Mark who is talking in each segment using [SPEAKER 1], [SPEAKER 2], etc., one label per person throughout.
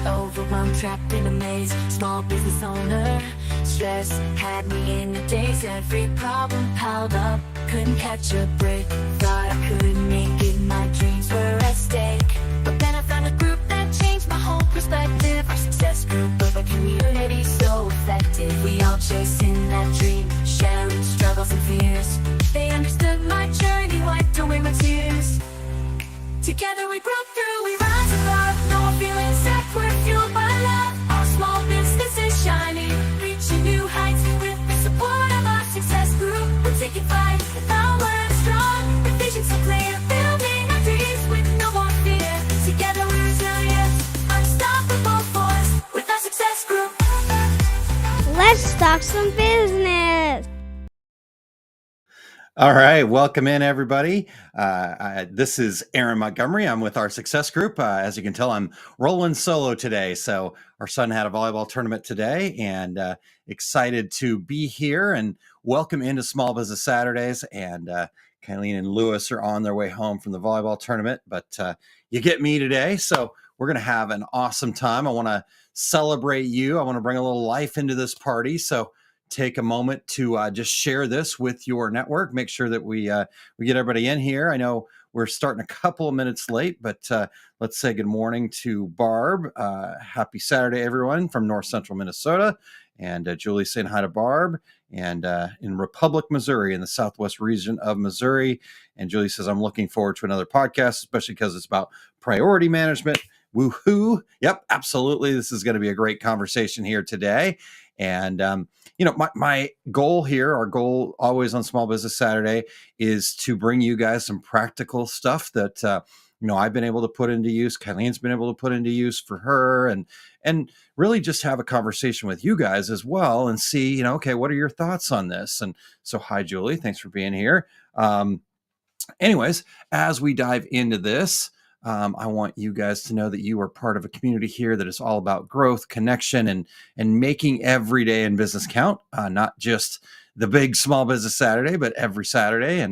[SPEAKER 1] overwhelmed, trapped in a maze, small business owner. Stress had me in a daze, every problem piled up, couldn't catch a break. Thought I couldn't make it, my dreams were at stake. But then I found a group that changed my whole perspective. Our success group of a community so effective. We all chasing that dream, sharing struggles and fears. They understood my journey, wiped away my tears. Together we broke through, we rise above. No more feeling stuck, we're fueled by love. Our small business is shining, reaching new heights with the support of our success group. We're taking flight, the power strong, the vision so clear, building our dreams with no more fear. Together we're resilient, unstoppable force with our success group.
[SPEAKER 2] Let's talk some business.
[SPEAKER 3] All right, welcome in everybody. This is Aaron Montgomery. I'm with our success group. As you can tell, I'm rolling solo today. So our son had a volleyball tournament today, and excited to be here and welcome into Small Business Saturdays. And Kylene and Lewis are on their way home from the volleyball tournament, but you get me today. So we're going to have an awesome time. I want to celebrate you. I want to bring a little life into this party. So take a moment to just share this with your network. Make sure that we get everybody in here. I know we're starting a couple of minutes late, but let's say good morning to Barb. Happy Saturday, everyone, from North Central Minnesota. And Julie saying hi to Barb. And in Republic, Missouri, in the southwest region of Missouri. And Julie says, I'm looking forward to another podcast, especially because it's about priority management. Woohoo. Yep, absolutely. This is going to be a great conversation here today. And, my goal here, our goal always on Small Business Saturday, is to bring you guys some practical stuff that, I've been able to put into use. Kylene's been able to put into use for her, and really just have a conversation with you guys as well and see, okay, what are your thoughts on this? And so, hi, Julie. Thanks for being here. Anyways, as we dive into this, I want you guys to know that you are part of a community here that is all about growth, connection, and making every day in business count. Not just the big Small Business Saturday, but every Saturday.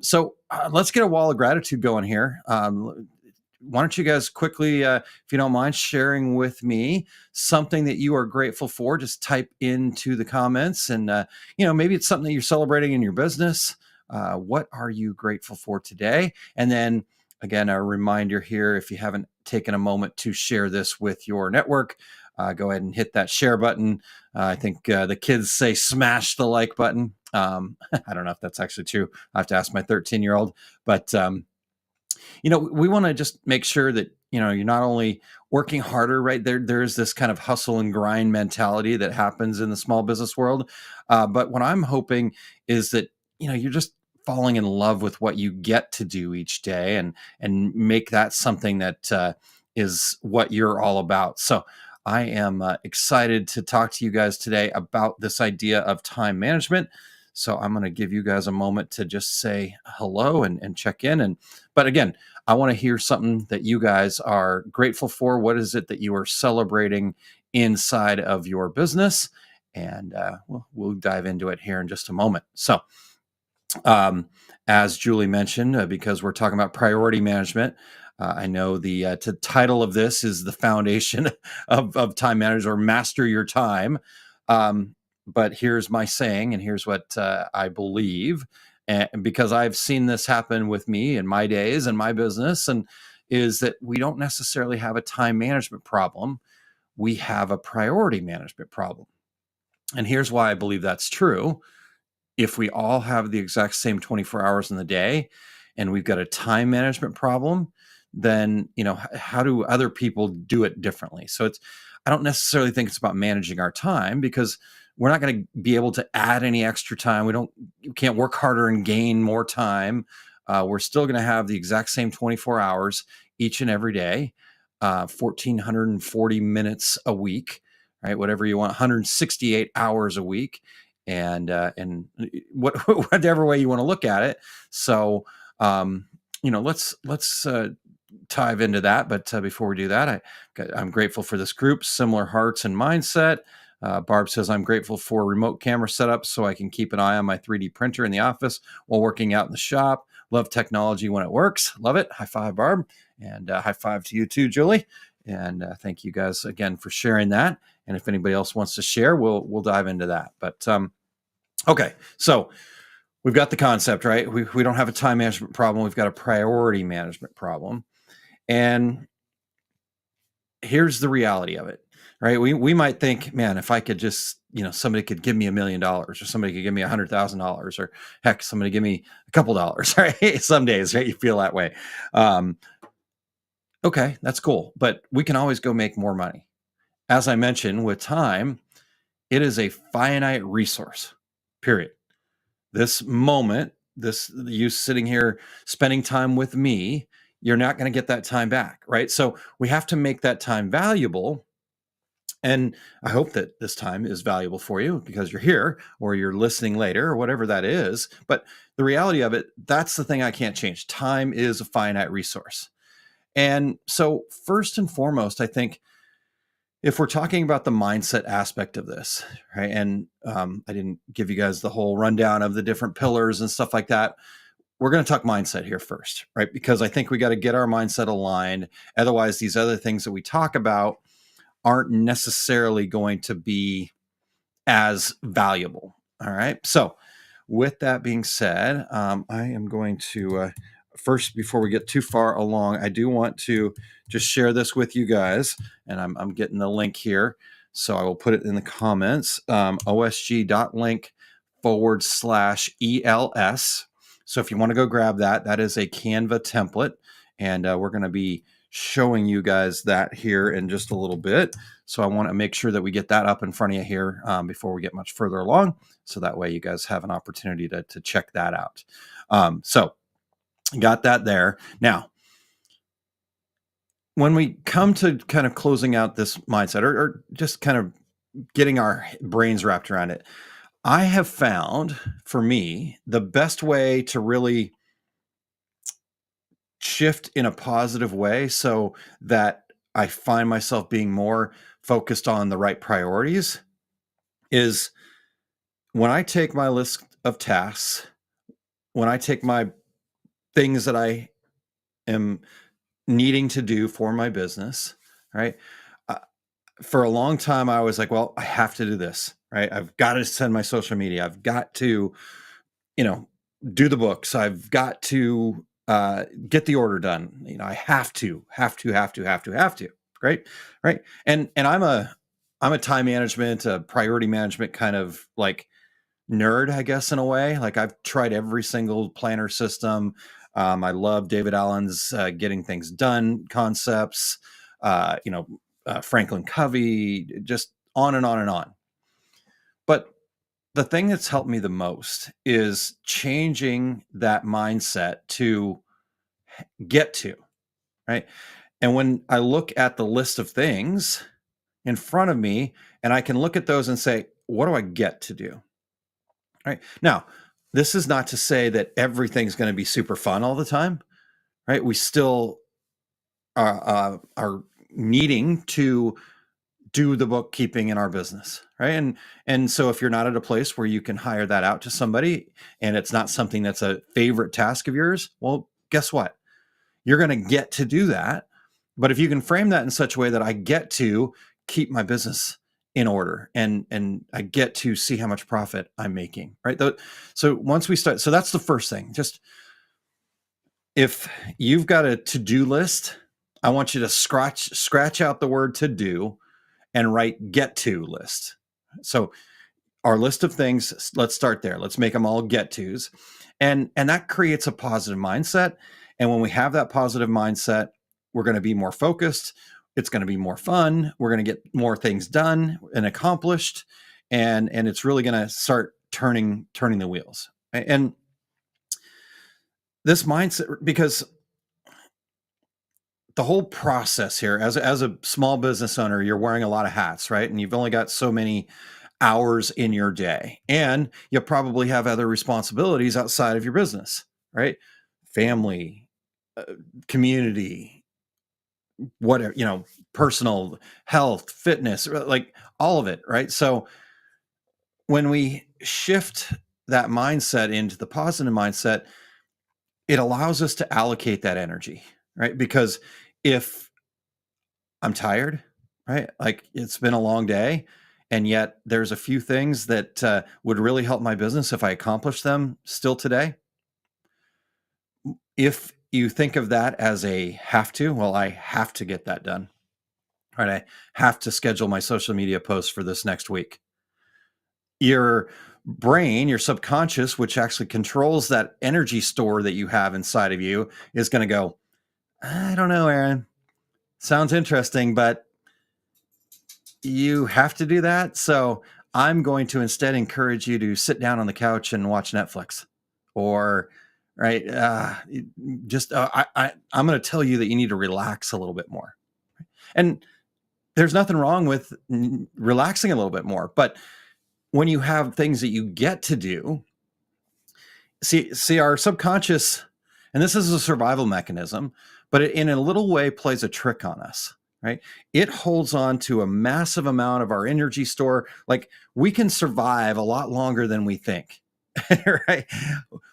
[SPEAKER 3] So let's get a wall of gratitude going here. Why don't you guys quickly, if you don't mind, sharing with me something that you are grateful for? Just type into the comments, and maybe it's something that you're celebrating in your business. What are you grateful for today? And then, again, a reminder here, if you haven't taken a moment to share this with your network, go ahead and hit that share button. I think the kids say smash the like button. I don't know if that's actually true. I have to ask my 13-year-old. But, we want to just make sure that, you're not only working harder, right? There's this kind of hustle and grind mentality that happens in the small business world. But what I'm hoping is that, you're just falling in love with what you get to do each day, and make that something that is what you're all about. So I am excited to talk to you guys today about this idea of time management. So I'm going to give you guys a moment to just say hello and check in. But again, I want to hear something that you guys are grateful for. What is it that you are celebrating inside of your business? And we'll dive into it here in just a moment. So as Julie mentioned, because we're talking about priority management, I know the title of this is the foundation of time management, or master your time. But here's my saying, and here's what I believe, and because I've seen this happen with me in my days and my business, and is that we don't necessarily have a time management problem. We have a priority management problem. And here's why I believe that's true. If we all have the exact same 24 hours in the day and we've got a time management problem, then, how do other people do it differently? So I don't necessarily think it's about managing our time, because we're not going to be able to add any extra time. We can't work harder and gain more time. We're still going to have the exact same 24 hours each and every day, 1,440 minutes a week, right? Whatever you want, 168 hours a week. And whatever way you want to look at it. So, let's dive into that. But before we do that, I'm grateful for this group, Similar Hearts and Mindset. Barb says, I'm grateful for remote camera setup so I can keep an eye on my 3D printer in the office while working out in the shop. Love technology when it works. Love it. High five, Barb. And high five to you too, Julie. And thank you guys again for sharing that. And if anybody else wants to share, we'll dive into that. But okay, so we've got the concept, right? We don't have a time management problem. We've got a priority management problem. And here's the reality of it, right? We might think, man, if I could just, somebody could give me $1 million, or somebody could give me $100,000, or heck, somebody give me a couple dollars, right? Some days, right? You feel that way. Okay, that's cool. But we can always go make more money. As I mentioned, with time, it is a finite resource, period. This moment, you sitting here spending time with me, you're not going to get that time back, right? So we have to make that time valuable. And I hope that this time is valuable for you because you're here or you're listening later or whatever that is. But the reality of it, that's the thing I can't change. Time is a finite resource. And so, first and foremost, I think if we're talking about the mindset aspect of this, right? And I didn't give you guys the whole rundown of the different pillars and stuff like that. We're going to talk mindset here first, right? Because I think we got to get our mindset aligned. Otherwise, these other things that we talk about aren't necessarily going to be as valuable. All right. So, with that being said, I am going to first, before we get too far along, I do want to just share this with you guys, and I'm getting the link here, so I will put it in the comments. osg.link/ELS. So if you want to go grab that, that is a Canva template, and we're going to be showing you guys that here in just a little bit. So I want to make sure that we get that up in front of you here before we get much further along. So that way you guys have an opportunity to check that out. So got that there. Now, when we come to kind of closing out this mindset or just kind of getting our brains wrapped around it, I have found for me, the best way to really shift in a positive way so that I find myself being more focused on the right priorities is when I take my list of tasks, when I take my things that I am needing to do for my business, right? For a long time, I was like, well, I have to do this, right? I've got to send my social media. I've got to, do the books. I've got to get the order done. I have to, right? Right. And I'm a time management, a priority management kind of like nerd, I guess, in a way. Like I've tried every single planner system. I love David Allen's getting things done concepts, Franklin Covey, just on and on and on. But the thing that's helped me the most is changing that mindset to get to, right? And when I look at the list of things in front of me and I can look at those and say, what do I get to do? Right now, this is not to say that everything's going to be super fun all the time, right? We still are needing to do the bookkeeping in our business, right? And so if you're not at a place where you can hire that out to somebody and it's not something that's a favorite task of yours, well, guess what? You're going to get to do that. But if you can frame that in such a way that I get to keep my business in order and I get to see how much profit I'm making, right? So once we start, so that's the first thing. Just if you've got a to-do list, I want you to scratch out the word to do and write get to list. So our list of things, let's start there. Let's make them all get tos. And that creates a positive mindset. And when we have that positive mindset, we're going to be more focused. It's going to be more fun. We're going to get more things done and accomplished. And it's really going to start turning the wheels. And this mindset, because the whole process here, as a small business owner, you're wearing a lot of hats, right? And you've only got so many hours in your day. And you probably have other responsibilities outside of your business, right? Family, community, whatever, personal health, fitness, like all of it, right? So when we shift that mindset into the positive mindset, it allows us to allocate that energy, right? Because if I'm tired, right? Like it's been a long day. And yet there's a few things that would really help my business if I accomplish them still today. If you think of that as a have to, well, I have to get that done, right? I have to schedule my social media posts for this next week. Your brain, your subconscious, which actually controls that energy store that you have inside of you, is going to go, I don't know, Aaron. Sounds interesting, but you have to do that. So I'm going to instead encourage you to sit down on the couch and watch Netflix, or right, just I'm going to tell you that you need to relax a little bit more. And there's nothing wrong with relaxing a little bit more, but when you have things that you get to do, see our subconscious, and this is a survival mechanism, but it in a little way plays a trick on us, right? It holds on to a massive amount of our energy store. Like we can survive a lot longer than we think. Right?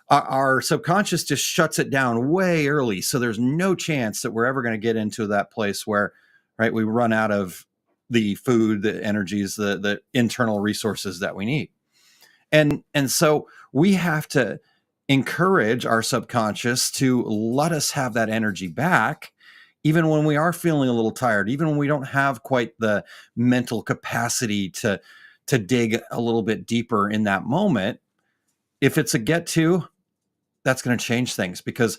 [SPEAKER 3] Our subconscious just shuts it down way early, so there's no chance that we're ever going to get into that place where, right, we run out of the food, the energies, the internal resources that we need. And so we have to encourage our subconscious to let us have that energy back, even when we are feeling a little tired, even when we don't have quite the mental capacity to dig a little bit deeper in that moment. If it's a get to, that's going to change things, because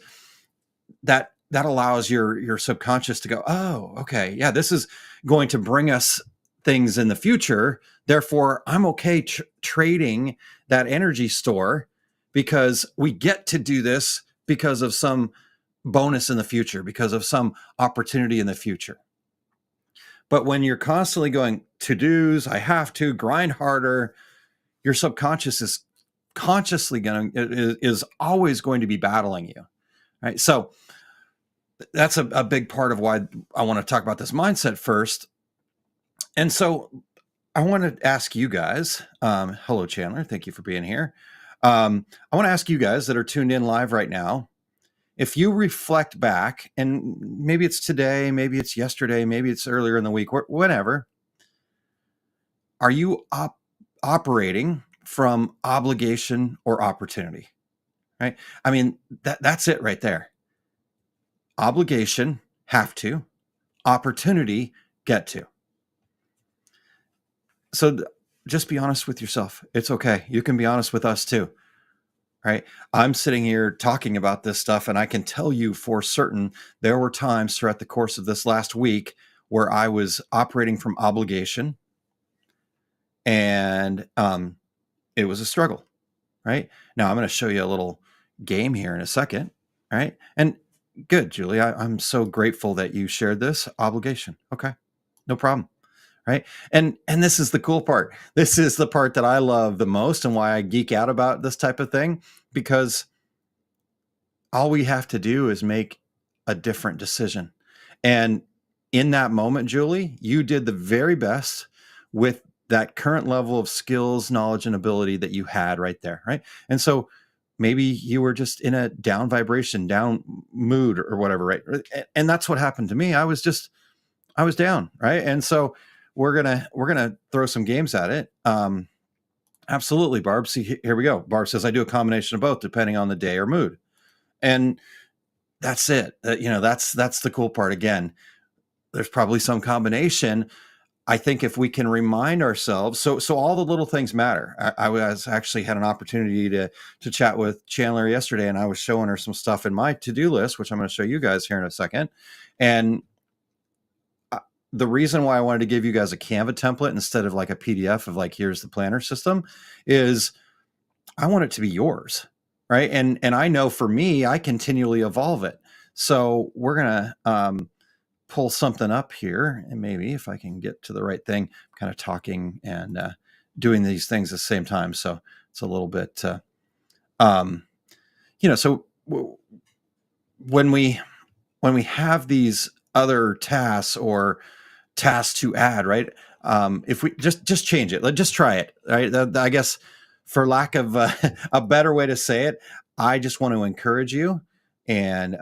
[SPEAKER 3] that allows your subconscious to go, oh, okay, yeah, this is going to bring us things in the future. Therefore, I'm okay trading that energy store, because we get to do this because of some bonus in the future, because of some opportunity in the future. But when you're constantly going to-dos, I have to grind harder, your subconscious is always going to be battling you, right? So that's a big part of why I want to talk about this mindset first. And so I want to ask you guys, hello, Chandler. Thank you for being here. I want to ask you guys that are tuned in live right now, if you reflect back, and maybe it's today, maybe it's yesterday, maybe it's earlier in the week, whatever, are you operating from obligation or opportunity, right? I mean, that's it right there. Obligation, have to. Opportunity, get to. So just be honest with yourself. It's okay. You can be honest with us too, right? I'm sitting here talking about this stuff, and I can tell you for certain there were times throughout the course of this last week where I was operating from obligation, and it was a struggle, right? Now I'm going to show you a little game here in a second, right? And good, Julie. I'm so grateful that you shared this obligation. Okay, no problem. Right. And this is the cool part. This is the part that I love the most, and why I geek out about this type of thing, because all we have to do is make a different decision. And in that moment, Julie, you did the very best with that current level of skills, knowledge, and ability that you had right there. Right. And so maybe you were just in a down vibration, down mood, or whatever. Right. And that's what happened to me. I was down. Right. And so we're gonna throw some games at it. Absolutely, Barb. See, here we go. Barb says, I do a combination of both depending on the day or mood. And that's it. That's the cool part. Again, there's probably some combination. I think if we can remind ourselves, so all the little things matter. I was actually had an opportunity to chat with Chandler yesterday, and I was showing her some stuff in my to-do list, which I'm going to show you guys here in a second. And the reason why I wanted to give you guys a Canva template instead of like a PDF of like, here's the planner system, is I want it to be yours. Right. And I know for me, I continually evolve it. So we're going to pull something up here, and maybe if I can get to the right thing, I'm kind of talking and doing these things at the same time. So it's a little bit, so when we have these other tasks or tasks to add, right? If we just change it, let's just try it, right? I guess, for lack of a better way to say it, I just want to encourage you and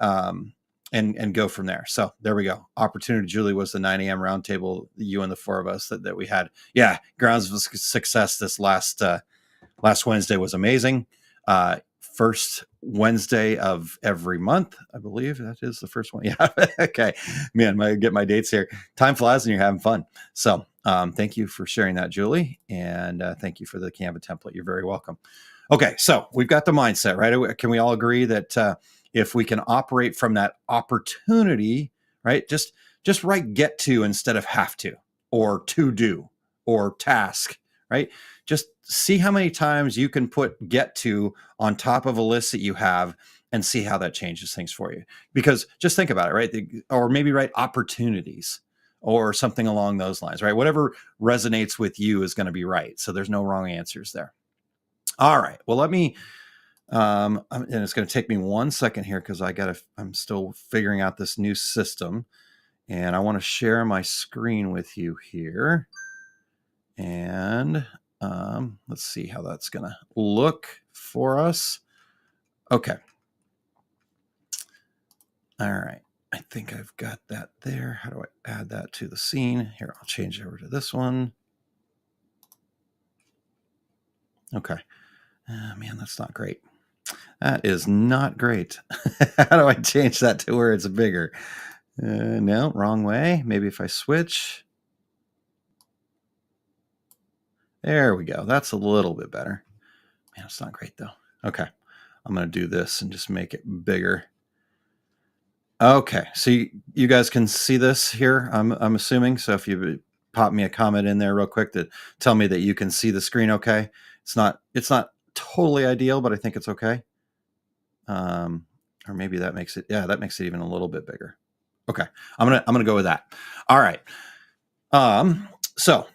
[SPEAKER 3] and go from there. So there we go. Opportunity Julie was the 9 a.m. roundtable, you and the four of us that we had. Yeah, grounds of success this last Wednesday was amazing. First Wednesday of every month, I believe that is the first one. Yeah. Okay. Man, I get my dates here. Time flies and you're having fun. So thank you for sharing that, Julie. And thank you for the Canva template. You're very welcome. Okay. So we've got the mindset, right? Can we all agree that if we can operate from that opportunity, right? Just write get to instead of have to, or to do, or task, right? Just see how many times you can put get to on top of a list that you have and see how that changes things for you. Because just think about it, right? Or maybe write opportunities or something along those lines, right? Whatever resonates with you is going to be right. So there's no wrong answers there. All right. Well, let me, and it's going to take me 1 second here because I'm still figuring out this new system, and I want to share my screen with you here. And let's see how that's going to look for us. Okay. All right. I think I've got that there. How do I add that to the scene? Here, I'll change it over to this one. Okay. Man, that's not great. That is not great. How do I change that to where it's bigger? No, wrong way. Maybe if I switch. There we go. That's a little bit better. Man, it's not great though. Okay. I'm going to do this and just make it bigger. Okay. So you guys can see this here, I'm assuming. So if you pop me a comment in there real quick to tell me that you can see the screen okay. It's not totally ideal, but I think it's okay. Or maybe that makes it, that makes it even a little bit bigger. Okay. I'm going to go with that. All right. So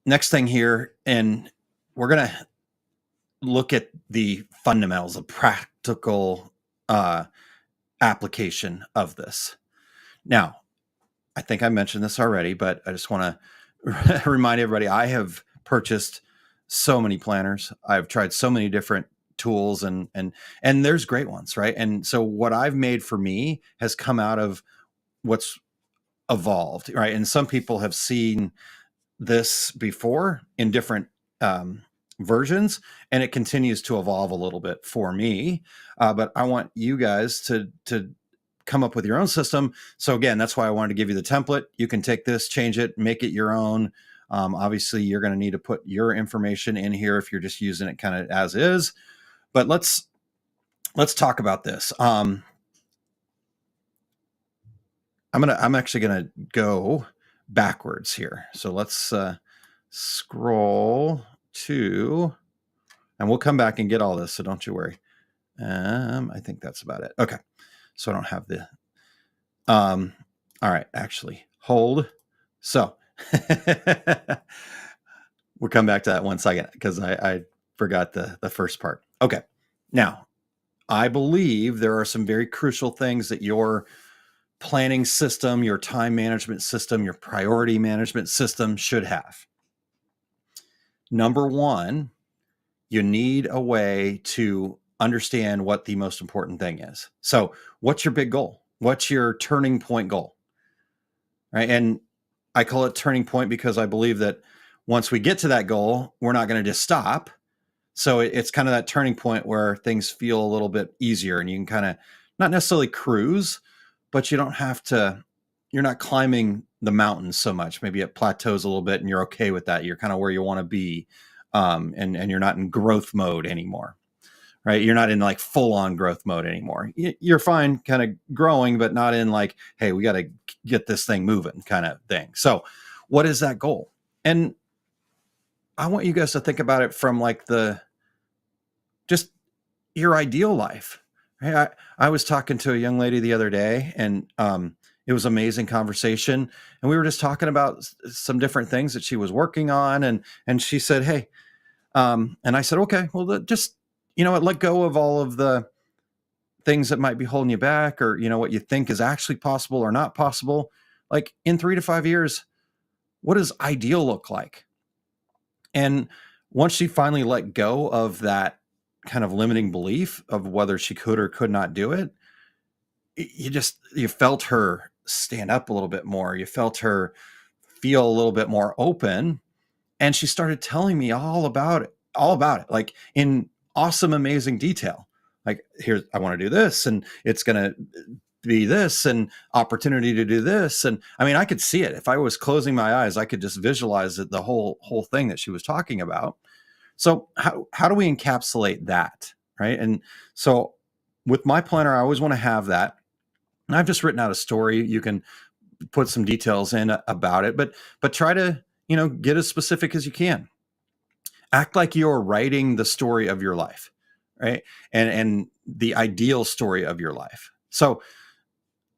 [SPEAKER 3] next thing here, and we're going to look at the fundamentals, the practical application of this. Now, I think I mentioned this already, but I just want to remind everybody, I have purchased so many planners. I've tried so many different tools and there's great ones, right? And so what I've made for me has come out of what's evolved, right? And some people have seen this before in different versions, and it continues to evolve a little bit for me. But I want you guys to come up with your own system. So again, that's why I wanted to give you the template. You can take this, change it, make it your own. Obviously, you're going to need to put your information in here if you're just using it kind of as is. But let's talk about this. I'm actually gonna go backwards here. So let's scroll to, and we'll come back and get all this. So don't you worry. I think that's about it. Okay. So I don't have the, all right, actually hold. So we'll come back to that 1 second because I forgot the first part. Okay. Now, I believe there are some very crucial things that your planning system, your time management system, your priority management system should have. Number one, you need a way to understand what the most important thing is. So what's your big goal? What's your turning point goal? Right. And I call it turning point because I believe that once we get to that goal, we're not going to just stop. So it's kind of that turning point where things feel a little bit easier and you can kind of not necessarily cruise, but you don't have to, you're not climbing the mountains so much. Maybe it plateaus a little bit and you're okay with that. You're kind of where you want to be. And you're not in growth mode anymore, right? You're not in like full on growth mode anymore. You're fine kind of growing, but not in like, hey, we got to get this thing moving kind of thing. So what is that goal? And I want you guys to think about it from like just your ideal life. Right? I was talking to a young lady the other day and it was an amazing conversation. And we were just talking about some different things that she was working on. And she said, hey, and I said, okay, well, just, let go of all of the things that might be holding you back or, what you think is actually possible or not possible. Like in 3 to 5 years, what does ideal look like? And once she finally let go of that kind of limiting belief of whether she could or could not do it, you felt her stand up a little bit more. You felt her feel a little bit more open. And she started telling me all about it, like in awesome, amazing detail. Like, here's, I want to do this, and it's going to be this, and opportunity to do this. And I mean, I could see it. If I was closing my eyes, I could just visualize it, the whole thing that she was talking about. So how do we encapsulate that? Right. And so with my planner, I always want to have that. And I've just written out a story. You can put some details in about it, but try to, get as specific as you can. Act like you're writing the story of your life, right? And the ideal story of your life. So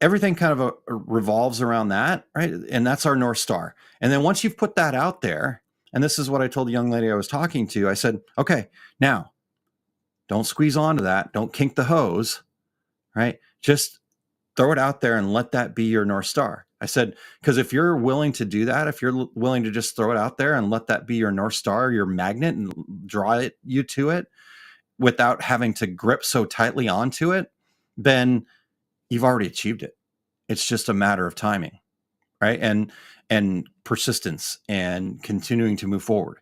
[SPEAKER 3] everything kind of revolves around that, right? And that's our North Star. And then once you've put that out there, and this is what I told the young lady I was talking to, I said, okay, now don't squeeze onto that. Don't kink the hose, right? Just throw it out there and let that be your North Star. I said, because if you're willing to do that, if you're willing to just throw it out there and let that be your North Star, your magnet, and draw you to it without having to grip so tightly onto it, then you've already achieved it. It's just a matter of timing, right? And persistence and continuing to move forward.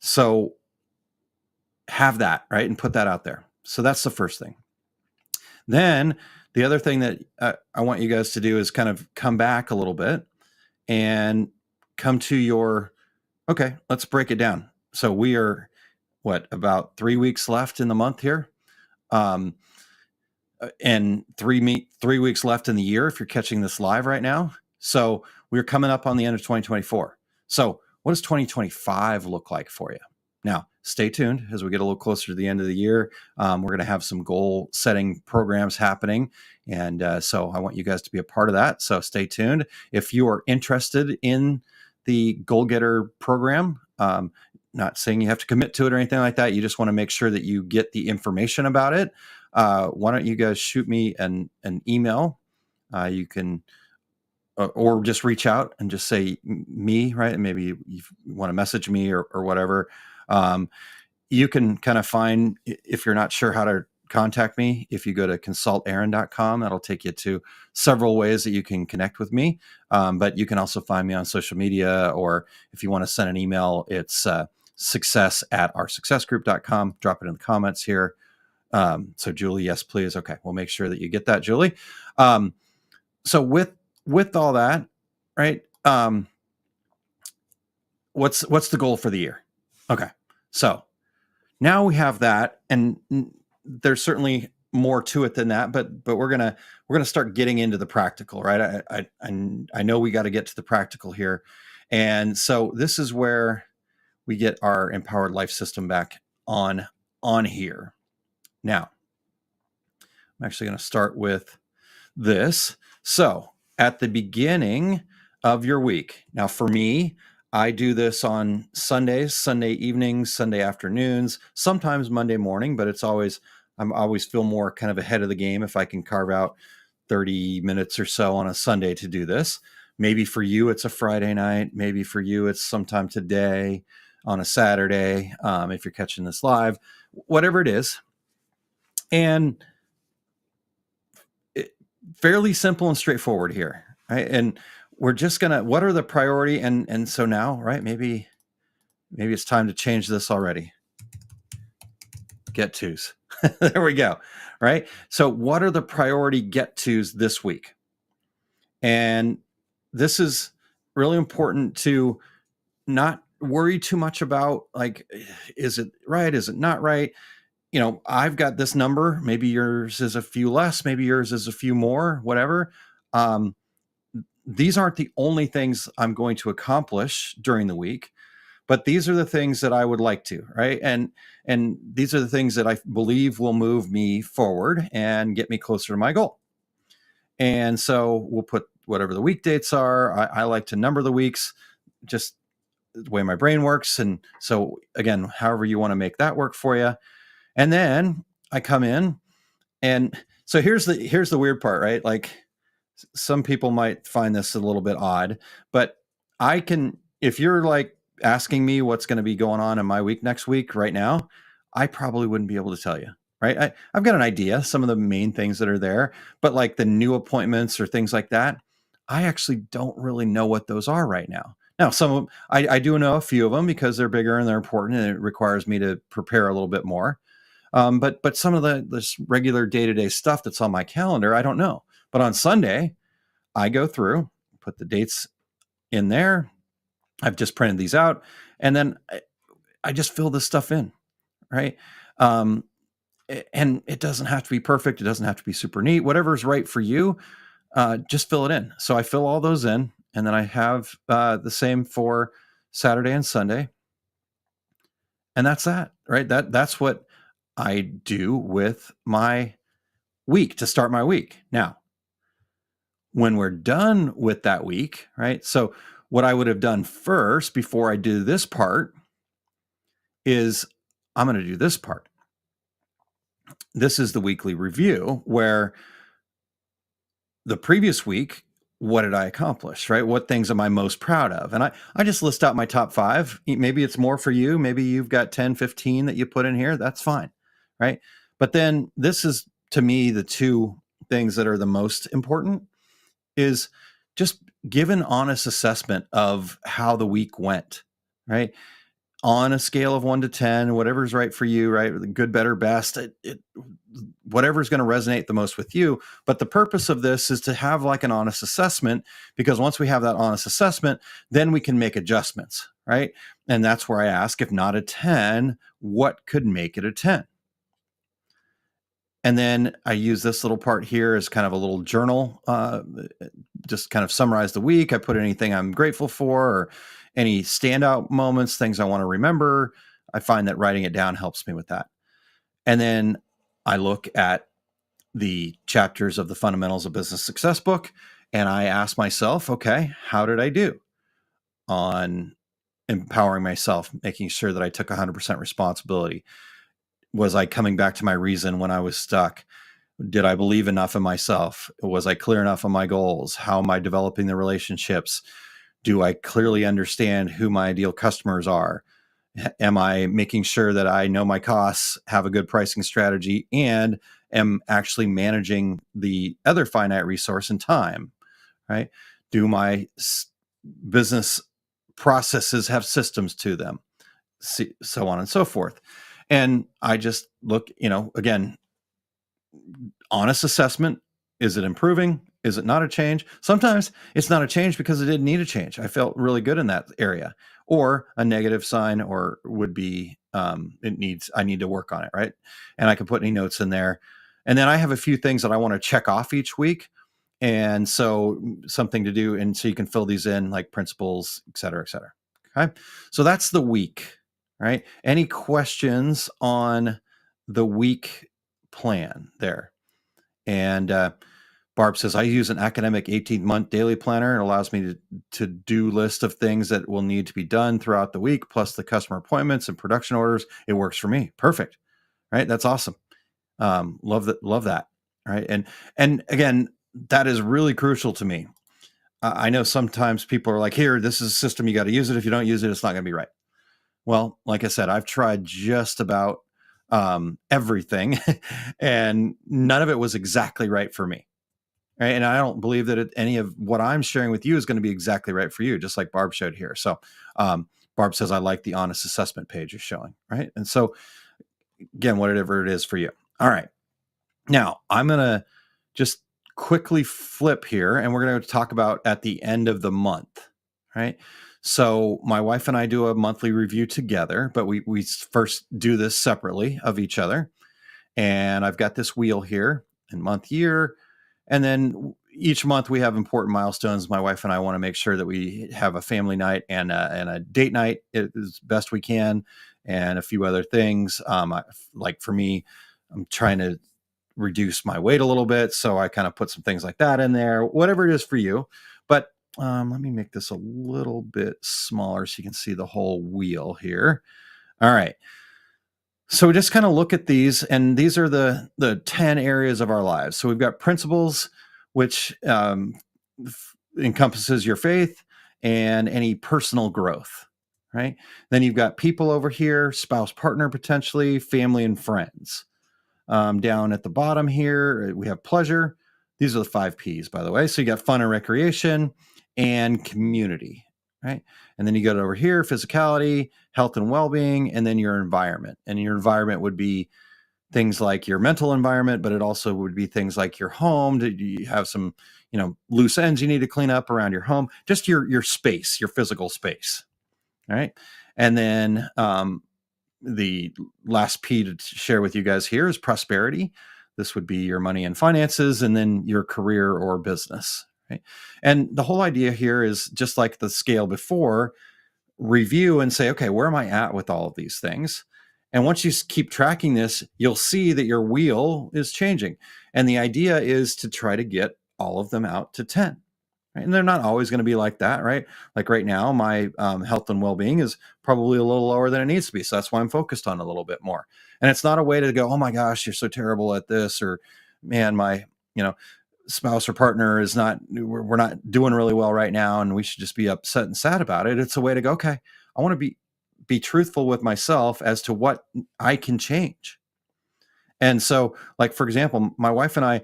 [SPEAKER 3] So have that, right? And put that out there. So that's the first thing. Then the other thing that I want you guys to do is kind of come back a little bit and come to okay, let's break it down. So we are, about 3 weeks left in the month here? And 3 weeks left in the year if you're catching this live right now. So we're coming up on the end of 2024. So what does 2025 look like for you? Now, stay tuned as we get a little closer to the end of the year. We're going to have some goal setting programs happening. And so I want you guys to be a part of that. So stay tuned. If you are interested in the Goal Getter program, not saying you have to commit to it or anything like that. You just want to make sure that you get the information about it. Why don't you guys shoot me an email? You can, or just reach out and just say me, right? And maybe you want to message me or whatever. You can kind of find, if you're not sure how to contact me, if you go to consultaaron.com, that'll take you to several ways that you can connect with me. But you can also find me on social media, or if you want to send an email, it's success@oursuccessgroup.com. Drop it in the comments here. So Julie, yes, please. Okay. We'll make sure that you get that, Julie. So with all that, right? What's the goal for the year? Okay. So now we have that, and there's certainly more to it than that, but we're going to start getting into the practical, right? I know we got to get to the practical here. And so this is where we get our empowered life system back on here. Now, I'm actually going to start with this. So at the beginning of your week, now for me, I do this on Sundays, Sunday evenings, Sunday afternoons, sometimes Monday morning, but I'm always feel more kind of ahead of the game if I can carve out 30 minutes or so on a Sunday to do this. Maybe for you, it's a Friday night. Maybe for you, it's sometime today on a Saturday. If you're catching this live, whatever it is. And fairly simple and straightforward here, right? And we're just gonna, what are the priority? And so now, right? Maybe it's time to change this already. Get tos. There we go. Right. So what are the priority get tos this week? And this is really important to not worry too much about, like, is it right? Is it not right? I've got this number. Maybe yours is a few less. Maybe yours is a few more, whatever. These aren't the only things I'm going to accomplish during the week, but these are the things that I would like to, right? And these are the things that I believe will move me forward and get me closer to my goal. And so we'll put whatever the week dates are. I like to number the weeks, just the way my brain works. And so again, however you want to make that work for you. And then I come in, and so here's the weird part, right? Like, some people might find this a little bit odd, but if you're like asking me what's going to be going on in my week next week right now, I probably wouldn't be able to tell you. right? I've got an idea, some of the main things that are there, but like the new appointments or things like that, I actually don't really know what those are right now. Now, some of 'em, I do know a few of them because they're bigger and they're important, and it requires me to prepare a little bit more. But some of this regular day to day stuff that's on my calendar, I don't know. But on Sunday, I go through, put the dates in there. I've just printed these out, and then I just fill this stuff in, right? Um, and it doesn't have to be perfect. It doesn't have to be super neat. Whatever's right for you, just fill it in. So I fill all those in, and then I have the same for Saturday and Sunday, and that's that, right? That's what I do with my week to start my week. Now, when we're done with that week, right? So what I would have done first before I do this part is I'm going to do this part. This is the weekly review where the previous week, what did I accomplish, right? What things am I most proud of? And I just list out my top 5. Maybe it's more for you. Maybe you've got 10, 15 that you put in here. That's fine, right? But then this is, to me, the 2 things that are the most important is just give an honest assessment of how the week went, right? On a scale of 1 to 10, whatever's right for you, right? Good, better, best, whatever's going to resonate the most with you. But the purpose of this is to have like an honest assessment, because once we have that honest assessment, then we can make adjustments, right? And that's where I ask, if not a 10, what could make it a 10? And then I use this little part here as kind of a little journal, just kind of summarize the week. I put anything I'm grateful for or any standout moments, things I want to remember. I find that writing it down helps me with that. And then I look at the chapters of the Fundamentals of Business Success book, and I ask myself, okay, how did I do on empowering myself, making sure that I took 100% responsibility? Was I coming back to my reason when I was stuck? Did I believe enough in myself? Was I clear enough on my goals? How am I developing the relationships? Do I clearly understand who my ideal customers are? Am I making sure that I know my costs, have a good pricing strategy, and am actually managing the other finite resource and time, right? Do my business processes have systems to them? So on and so forth. And I just look, again, honest assessment. Is it improving? Is it not a change? Sometimes it's not a change because it didn't need a change. I felt really good in that area. Or a negative sign, or would be I need to work on it, right? And I can put any notes in there. And then I have a few things that I want to check off each week. And so something to do. And so you can fill these in, like principles, et cetera, et cetera. Okay. So that's the week, right? Any questions on the week plan there? And Barb says, I use an academic 18-month daily planner. It allows me to do list of things that will need to be done throughout the week, plus the customer appointments and production orders. It works for me. Perfect. Right. That's awesome. Love that. Love that. Right. And again, that is really crucial to me. I know sometimes people are like, here, this is a system. You got to use it. If you don't use it, it's not going to be right. Well, like I said, I've tried just about everything and none of it was exactly right for me. Right. And I don't believe that any of what I'm sharing with you is going to be exactly right for you, just like Barb showed here. So Barb says, I like the honest assessment page you're showing. Right. And so again, whatever it is for you. All right. Now I'm going to just quickly flip here and we're going to talk about at the end of the month. Right. So my wife and I do a monthly review together, but we first do this separately of each other. And I've got this wheel here in month, year. And then each month we have important milestones. My wife and I want to make sure that we have a family night and a date night as best we can, and a few other things. Like for me, I'm trying to reduce my weight a little bit. So I kind of put some things like that in there, whatever it is for you. But let me make this a little bit smaller so you can see the whole wheel here. All right. So we just kind of look at these, and these are the 10 areas of our lives. So we've got principles, which encompasses your faith and any personal growth, right? Then you've got people over here, spouse, partner, potentially, family, and friends. Down at the bottom here, we have pleasure. These are the 5 P's, by the way. So you got fun and recreation and community, right? And then you go over here, physicality, health and well-being, and then your environment. And your environment would be things like your mental environment, but it also would be things like your home. Do you have some, loose ends you need to clean up around your home? Just your space, your physical space, all right? And then the last P to share with you guys here is prosperity. This would be your money and finances, and then your career or business, right? And the whole idea here is just like the scale before, review and say, okay, where am I at with all of these things? And once you keep tracking this, you'll see that your wheel is changing. And the idea is to try to get all of them out to 10. Right? And they're not always going to be like that, right? Like right now, my health and well-being is probably a little lower than it needs to be. So that's why I'm focused on it a little bit more. And it's not a way to go, oh my gosh, you're so terrible at this, or man, my, spouse or partner is not, we're not doing really well right now, and we should just be upset and sad about it. It's a way to go, okay, I want to be truthful with myself as to what I can change. And so, like, for example, my wife and I,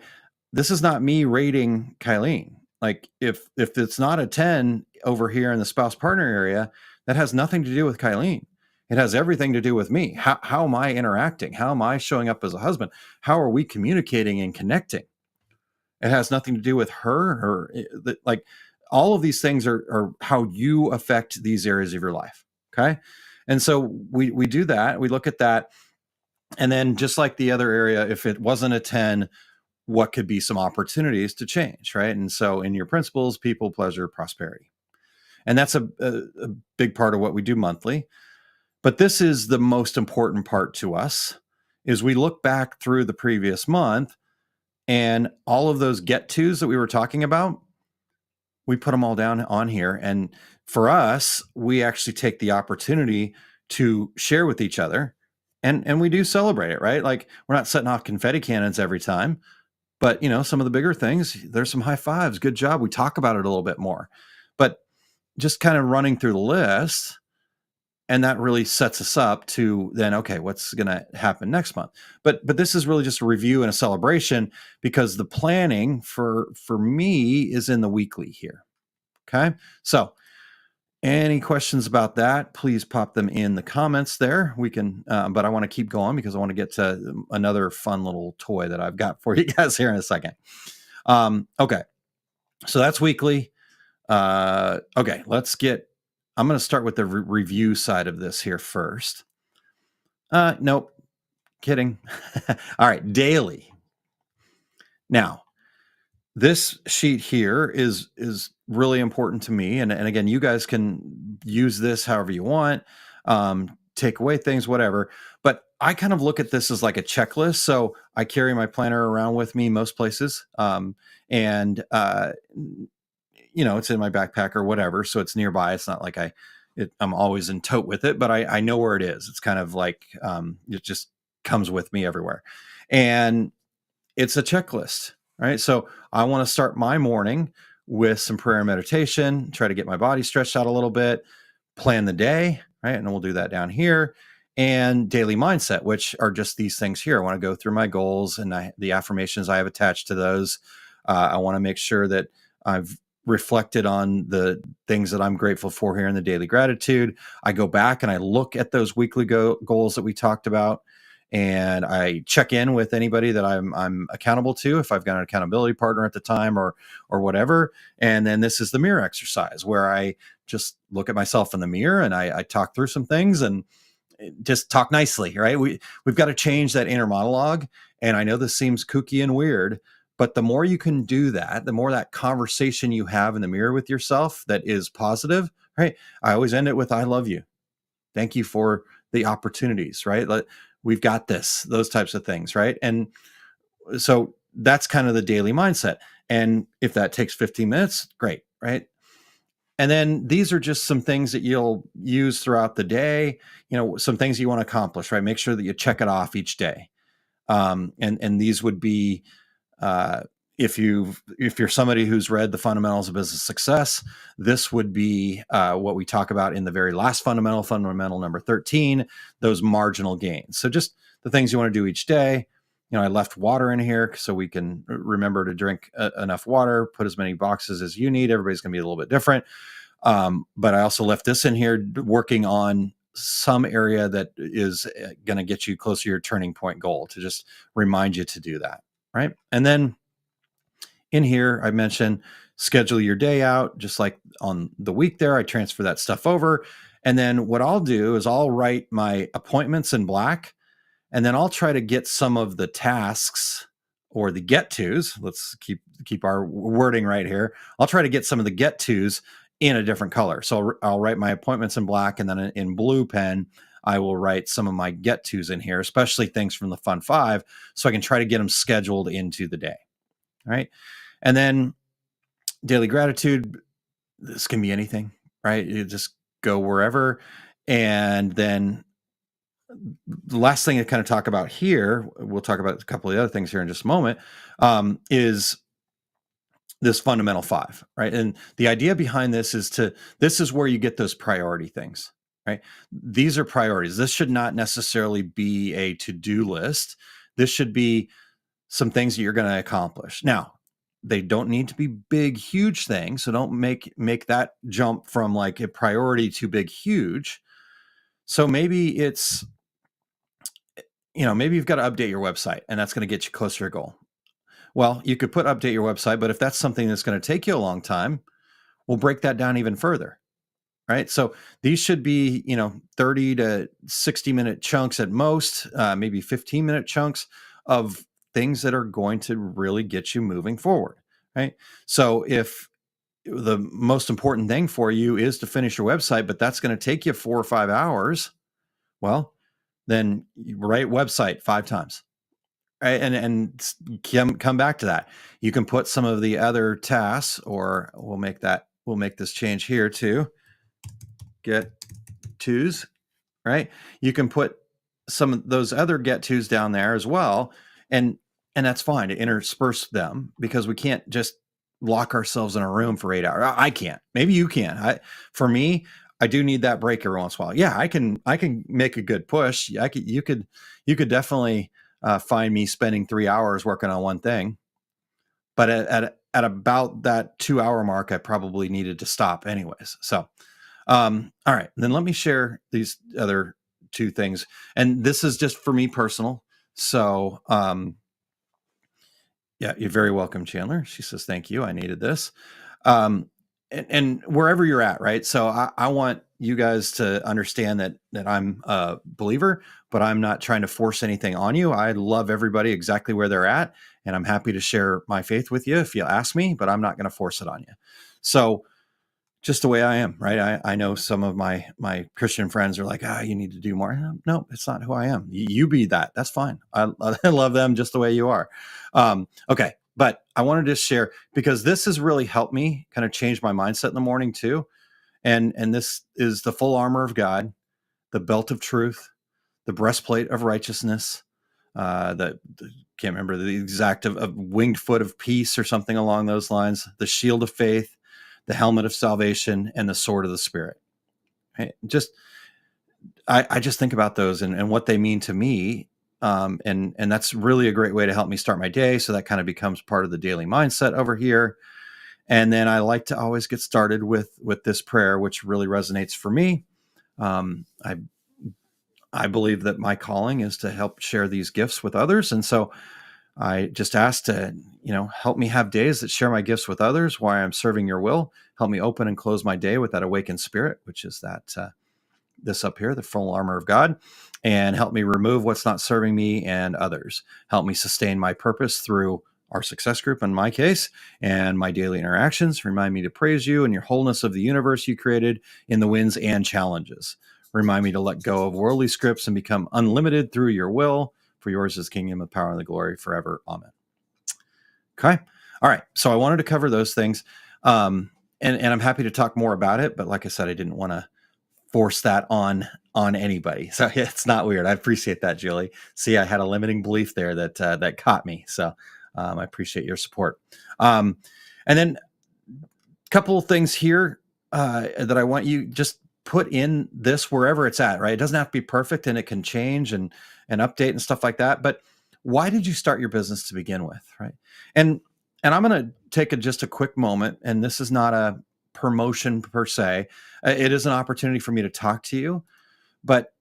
[SPEAKER 3] this is not me rating Kylene. Like, if it's not a 10 over here in the spouse partner area, that has nothing to do with Kylene. It has everything to do with me. How am I interacting? How am I showing up as a husband? How are we communicating and connecting? It has nothing to do with her, like all of these things are how you affect these areas of your life. Okay. And so we do that. We look at that. And then just like the other area, if it wasn't a 10, what could be some opportunities to change, right? And so in your principles, people, pleasure, prosperity. And that's a big part of what we do monthly. But this is the most important part to us, is we look back through the previous month, and all of those get tos that we were talking about, we put them all down on here. And for us, we actually take the opportunity to share with each other. And we do celebrate it, right? Like, we're not setting off confetti cannons every time, but some of the bigger things, there's some high fives. Good job. We talk about it a little bit more, but just kind of running through the list. And that really sets us up to then, okay, what's going to happen next month? But this is really just a review and a celebration, because the planning for me is in the weekly here. Okay. So any questions about that, please pop them in the comments there. We can, but I want to keep going because I want to get to another fun little toy that I've got for you guys here in a second. Okay. So that's weekly. Okay. I'm going to start with the review side of this here first. Nope. Kidding. All right. Daily. Now, this sheet here is really important to me. And again, you guys can use this however you want, take away things, whatever. But I kind of look at this as like a checklist. So I carry my planner around with me most places. It's in my backpack or whatever. So it's nearby. It's not like I'm always in tote with it, but I know where it is. It's kind of like, it just comes with me everywhere. And it's a checklist, right? So I want to start my morning with some prayer and meditation, try to get my body stretched out a little bit, plan the day, right? And we'll do that down here. And daily mindset, which are just these things here. I want to go through my goals and the affirmations I have attached to those. I want to make sure that I've reflected on the things that I'm grateful for here in the daily gratitude. I go back and I look at those weekly goals that we talked about, and I check in with anybody that I'm accountable to, if I've got an accountability partner at the time or whatever. And then this is the mirror exercise, where I just look at myself in the mirror and I talk through some things and just talk nicely, right? We've got to change that inner monologue. And I know this seems kooky and weird, but the more you can do that, the more that conversation you have in the mirror with yourself that is positive, right? I always end it with, I love you. Thank you for the opportunities, right? We've got this, those types of things, right? And so that's kind of the daily mindset. And if that takes 15 minutes, great, right? And then these are just some things that you'll use throughout the day, some things you want to accomplish, right? Make sure that you check it off each day. And these would be, if you're somebody who's read the fundamentals of business success, this would be what we talk about in the very last fundamental number 13, those marginal gains. So just the things you want to do each day. I left water in here so we can remember to drink enough water, put as many boxes as you need. Everybody's going to be a little bit different. But I also left this in here working on some area that is going to get you closer to your turning point goal, to just remind you to do that. Right. And then in here, I mentioned schedule your day out, just like on the week there, I transfer that stuff over. And then what I'll do is I'll write my appointments in black, and then I'll try to get some of the tasks or the get tos. Let's keep our wording right here. I'll try to get some of the get tos in a different color. So I'll write my appointments in black, and then in blue pen, I will write some of my get tos in here, especially things from the Fun 5, so I can try to get them scheduled into the day. All right. And then daily gratitude, this can be anything, right? You just go wherever. And then the last thing to kind of talk about here, we'll talk about a couple of the other things here in just a moment, is this fundamental 5, right? And the idea behind this is where you get those priority things, right? These are priorities. This should not necessarily be a to-do list. This should be some things that you're going to accomplish. Now, they don't need to be big, huge things. So don't make that jump from like a priority to big, huge. So maybe it's, maybe you've got to update your website, and that's going to get you closer to your goal. Well, you could put update your website, but if that's something that's going to take you a long time, we'll break that down even further, right? So these should be, 30 to 60 minute chunks at most, maybe 15-minute chunks of things that are going to really get you moving forward, right? So if the most important thing for you is to finish your website, but that's going to take you 4 or 5 hours, well, then you write website 5 times. Right? And come back to that. You can put some of the other tasks, or we'll make this change here to get tos, right? You can put some of those other get tos down there as well. And that's fine to intersperse them, because we can't just lock ourselves in a room for 8 hours. I can't. Maybe you can. For me, I do need that break every once in a while. Yeah, I can make a good push. You could definitely find me spending 3 hours working on one thing, but at about that 2-hour mark, I probably needed to stop anyways. So, all right, then let me share these other 2 things, and this is just for me personal. So, yeah, you're very welcome, Chandler. She says, thank you. I needed this. And wherever you're at, right? So I want you guys to understand that I'm a believer, but I'm not trying to force anything on you. I love everybody exactly where they're at, and I'm happy to share my faith with you if you ask me, but I'm not going to force it on you. So just the way I am, right? I know some of my Christian friends are like, you need to do more. No, it's not who I am. You be that. That's fine. I love them just the way you are. Okay. But I wanted to share, because this has really helped me kind of change my mindset in the morning too. And this is the full armor of God, the belt of truth, the breastplate of righteousness, can't remember the exact of winged foot of peace or something along those lines, the shield of faith, the helmet of salvation, and the sword of the Spirit. Right? I just think about those and what they mean to me. And that's really a great way to help me start my day. So that kind of becomes part of the daily mindset over here. And then I like to always get started with this prayer, which really resonates for me. I believe that my calling is to help share these gifts with others. And so I just ask to, help me have days that share my gifts with others while I'm serving your will. Help me open and close my day with that awakened spirit, which is that this up here, the full armor of God, and help me remove what's not serving me and others. Help me sustain my purpose through our success group, in my case, and my daily interactions. Remind me to praise you and your wholeness of the universe you created in the wins and challenges. Remind me to let go of worldly scripts and become unlimited through your will. For yours is the kingdom, the power, and the glory forever. Amen. Okay. All right. So I wanted to cover those things. And I'm happy to talk more about it. But like I said, I didn't want to force that on anybody. So yeah, it's not weird. I appreciate that, Julie. See, I had a limiting belief there that caught me. So I appreciate your support. And then a couple of things here that I want you just put in this wherever it's at, right? It doesn't have to be perfect, and it can change and update and stuff like that. But why did you start your business to begin with, right? And I'm going to take just a quick moment, and this is not a promotion per se. It is an opportunity for me to talk to you, but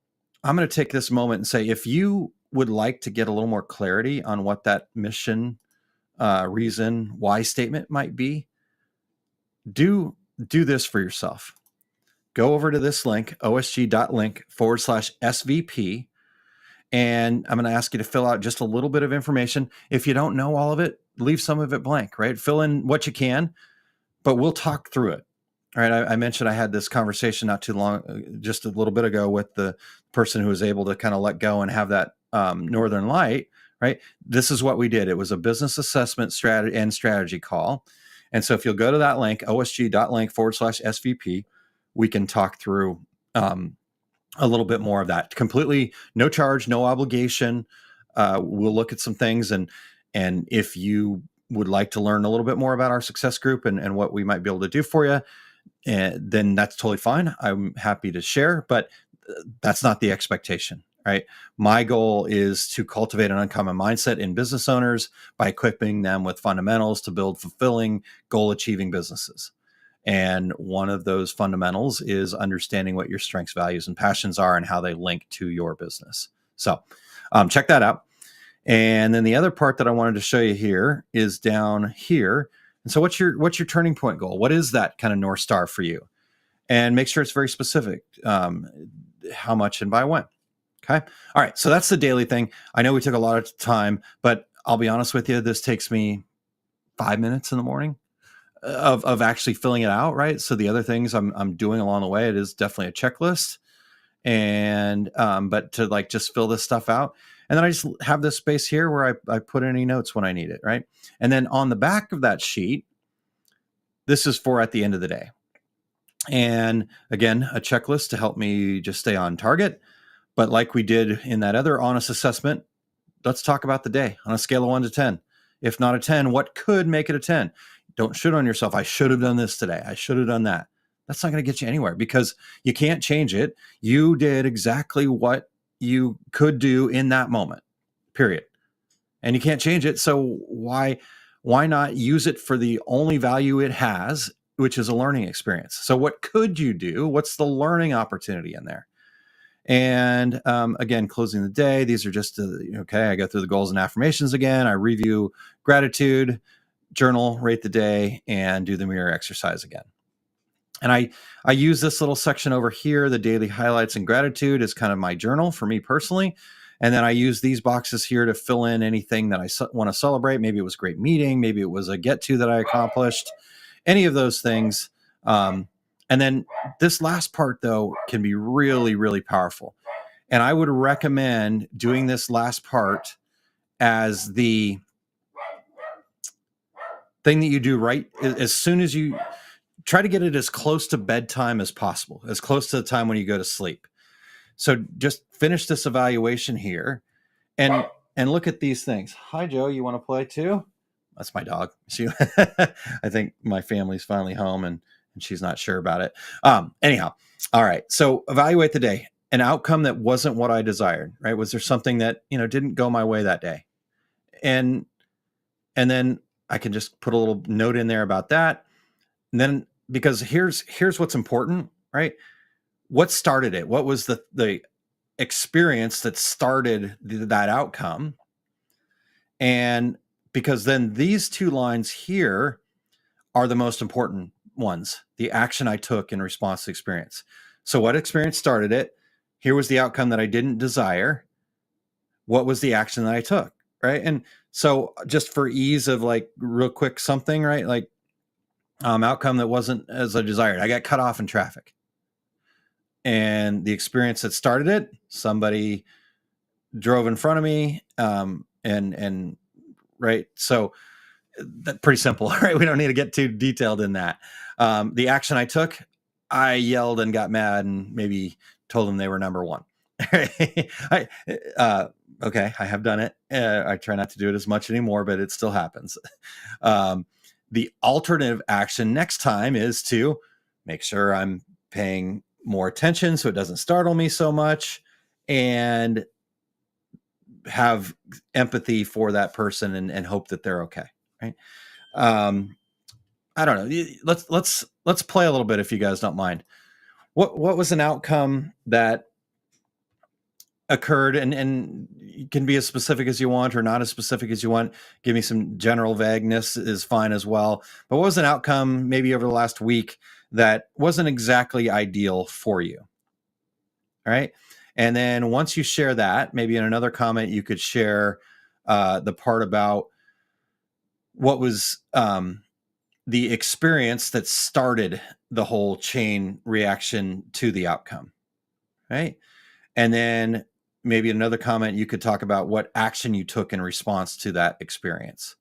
[SPEAKER 3] I'm going to take this moment and say, if you would like to get a little more clarity on what that mission, reason, why statement might be, do this for yourself. Go over to this link, osg.link/SVP. And I'm going to ask you to fill out just a little bit of information. If you don't know all of it, leave some of it blank, right? Fill in what you can, but we'll talk through it. All right. I mentioned I had this conversation not too long, just a little bit ago, with the person who was able to kind of let go and have that Northern Light, right? This is what we did. It was a business assessment strategy call. And so if you'll go to that link, osg.link/SVP, we can talk through a little bit more of that. Completely no charge, no obligation. We'll look at some things, and if you would like to learn a little bit more about our success group and what we might be able to do for you, then that's totally fine. I'm happy to share, but that's not the expectation, right? My goal is to cultivate an uncommon mindset in business owners by equipping them with fundamentals to build fulfilling, goal-achieving businesses. And one of those fundamentals is understanding what your strengths, values, and passions are and how they link to your business. So check that out. And then the other part that I wanted to show you here is down here. And so what's your turning point goal? What is that kind of North Star for you? And make sure it's very specific. How much and by when? Okay. All right. So that's the daily thing. I know we took a lot of time, but I'll be honest with you, this takes me 5 minutes in the morning of actually filling it out, right? So the other things I'm doing along the way, it is definitely a checklist, and but to like just fill this stuff out, and then I just have this space here where I put any notes when I need it, right? And then on the back of that sheet, this is for at the end of the day, and again, a checklist to help me just stay on target. But like we did in that other honest assessment, let's talk about the day on a scale of 1 to 10. If not a 10, what could make it a 10? Don't shit on yourself. I should have done this today. I should have done that. That's not going to get you anywhere because you can't change it. You did exactly what you could do in that moment, period. And you can't change it. So why not use it for the only value it has, which is a learning experience? So what could you do? What's the learning opportunity in there? And again, closing the day, these are just, okay, I go through the goals and affirmations again. I review gratitude, journal, rate the day, and do the mirror exercise again. And I use this little section over here, the daily highlights and gratitude, is kind of my journal for me personally. And then I use these boxes here to fill in anything that I want to celebrate. Maybe it was a great meeting. Maybe it was a get to that I accomplished, any of those things. And then this last part, though, can be really, really powerful. And I would recommend doing this last part as the thing that you do right as soon as you try to get it as close to bedtime as possible, as close to the time when you go to sleep. So just finish this evaluation here and look at these things. Hi, Joe. You want to play too? That's my dog. She, I think my family's finally home and she's not sure about it. Anyhow. All right. So evaluate the day. An outcome that wasn't what I desired, right? Was there something that, didn't go my way that day? And then I can just put a little note in there about that. And then, because here's what's important, right? What started it? What was the experience that started that outcome? And because then these two lines here are the most important ones, the action I took in response to experience. So what experience started it? Here was the outcome that I didn't desire. What was the action that I took, right? And so just for ease of like real quick something, right? Like outcome that wasn't as I desired. I got cut off in traffic. And the experience that started it, somebody drove in front of me, and right. So that's pretty simple, right? We don't need to get too detailed in that. The action I took, I yelled and got mad and maybe told them they were number one. Okay, I have done it. I try not to do it as much anymore, but it still happens. The alternative action next time is to make sure I'm paying more attention so it doesn't startle me so much, and have empathy for that person and hope that they're okay, right? I don't know. Let's play a little bit if you guys don't mind. What was an outcome that occurred, and you can be as specific as you want or not as specific as you want. Give me some general vagueness is fine as well. But what was an outcome maybe over the last week that wasn't exactly ideal for you? All right. And then once you share that, maybe in another comment, you could share the part about what was the experience that started the whole chain reaction to the outcome. Right. And then maybe another comment, you could talk about what action you took in response to that experience.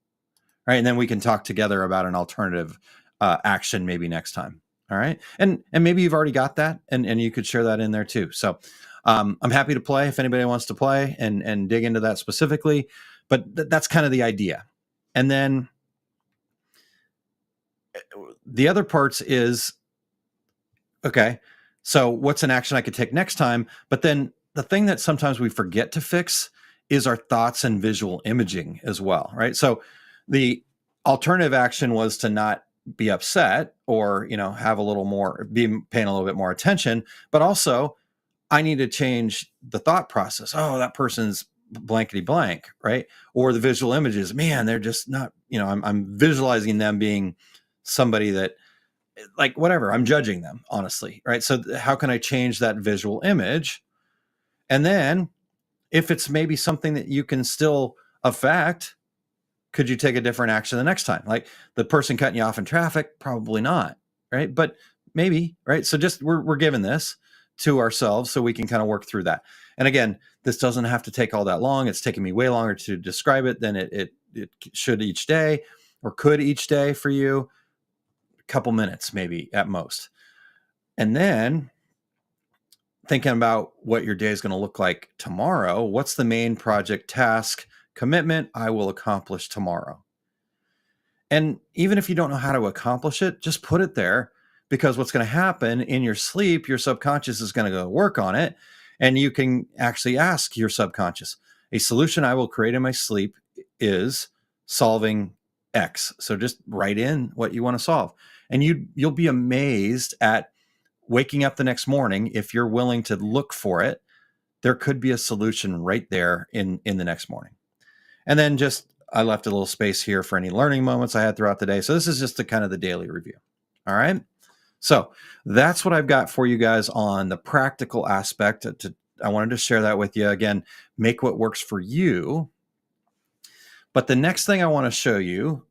[SPEAKER 3] Right. And then we can talk together about an alternative action maybe next time. All right. And maybe you've already got that and you could share that in there too. So I'm happy to play if anybody wants to play and dig into that specifically. But that's kind of the idea. And then the other parts is, okay, so what's an action I could take next time? But then the thing that sometimes we forget to fix is our thoughts and visual imaging as well, right? So the alternative action was to not be upset or, have a little more, be paying a little bit more attention, but also I need to change the thought process. Oh, that person's blankety blank, right? Or the visual images, man, they're just not, I'm visualizing them being somebody that, like, whatever, I'm judging them, honestly, right? So how can I change that visual image? And then if it's maybe something that you can still affect, could you take a different action the next time? Like the person cutting you off in traffic, probably not, right? But maybe, right? So just we're giving this to ourselves so we can kind of work through that. And again, this doesn't have to take all that long. It's taken me way longer to describe it than it should each day or could each day for you. A couple minutes maybe at most. And then thinking about what your day is going to look like tomorrow. What's the main project, task, commitment I will accomplish tomorrow? And even if you don't know how to accomplish it, just put it there, because what's going to happen in your sleep, your subconscious is going to go work on it. And you can actually ask your subconscious, a solution I will create in my sleep is solving X. So just write in what you want to solve. And you'll be amazed at waking up the next morning. If you're willing to look for it, there could be a solution right there in the next morning. And then I left a little space here for any learning moments I had throughout the day. So this is just the daily review. All right. So that's what I've got for you guys on the practical aspect. I wanted to share that with you. Again, make what works for you. But the next thing I want to show you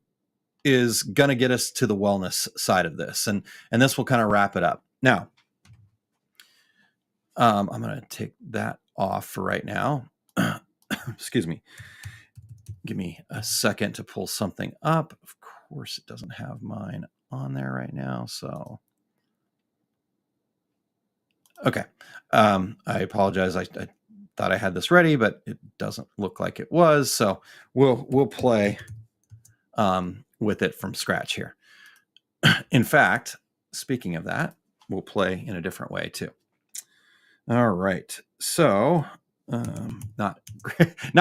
[SPEAKER 3] is going to get us to the wellness side of this. And this will kind of wrap it up. Now, I'm going to take that off for right now. Excuse me. Give me a second to pull something up. Of course, it doesn't have mine on there right now. So, okay. I apologize. I thought I had this ready, but it doesn't look like it was. So we'll play with it from scratch here. In fact, speaking of that, we'll play in a different way too. All right. So not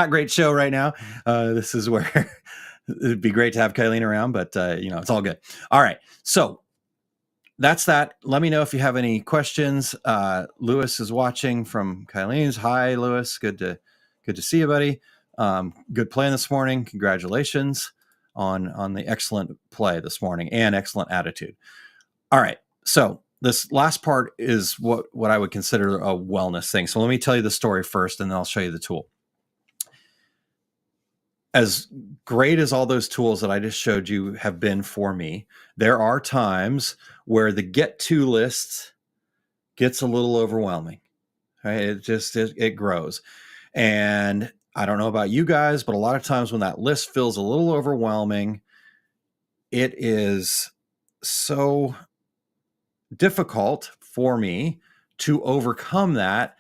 [SPEAKER 3] great show right now. This is where it'd be great to have Kylene around, but it's all good. All right. So that's that. Let me know if you have any questions. Lewis is watching from Kylene's. Hi, Lewis. Good to see you, buddy. Good playing this morning. Congratulations on the excellent play this morning and excellent attitude. All right. So this last part is what I would consider a wellness thing. So let me tell you the story first, and then I'll show you the tool. As great as all those tools that I just showed you have been for me, there are times where the get to list gets a little overwhelming. Right? It grows. And I don't know about you guys, but a lot of times when that list feels a little overwhelming, it is so difficult for me to overcome that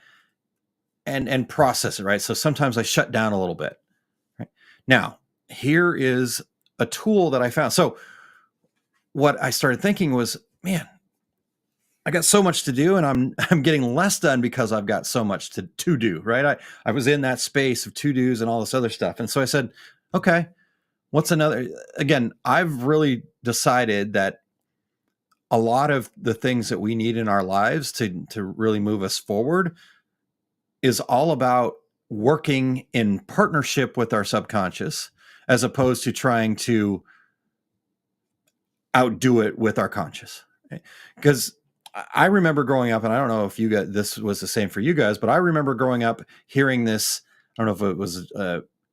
[SPEAKER 3] and process it, right? So sometimes I shut down a little bit. Right? Now, here is a tool that I found. So what I started thinking was, man, I got so much to do, and I'm getting less done because I've got so much to do, right? I was in that space of to dos and all this other stuff, and so I said, okay, what's another? Again, I've really decided that a lot of the things that we need in our lives to really move us forward is all about working in partnership with our subconscious, as opposed to trying to outdo it with our conscious. Because I remember growing up, and I don't know if you guys, this was the same for you guys, but I remember growing up hearing this. I don't know if it was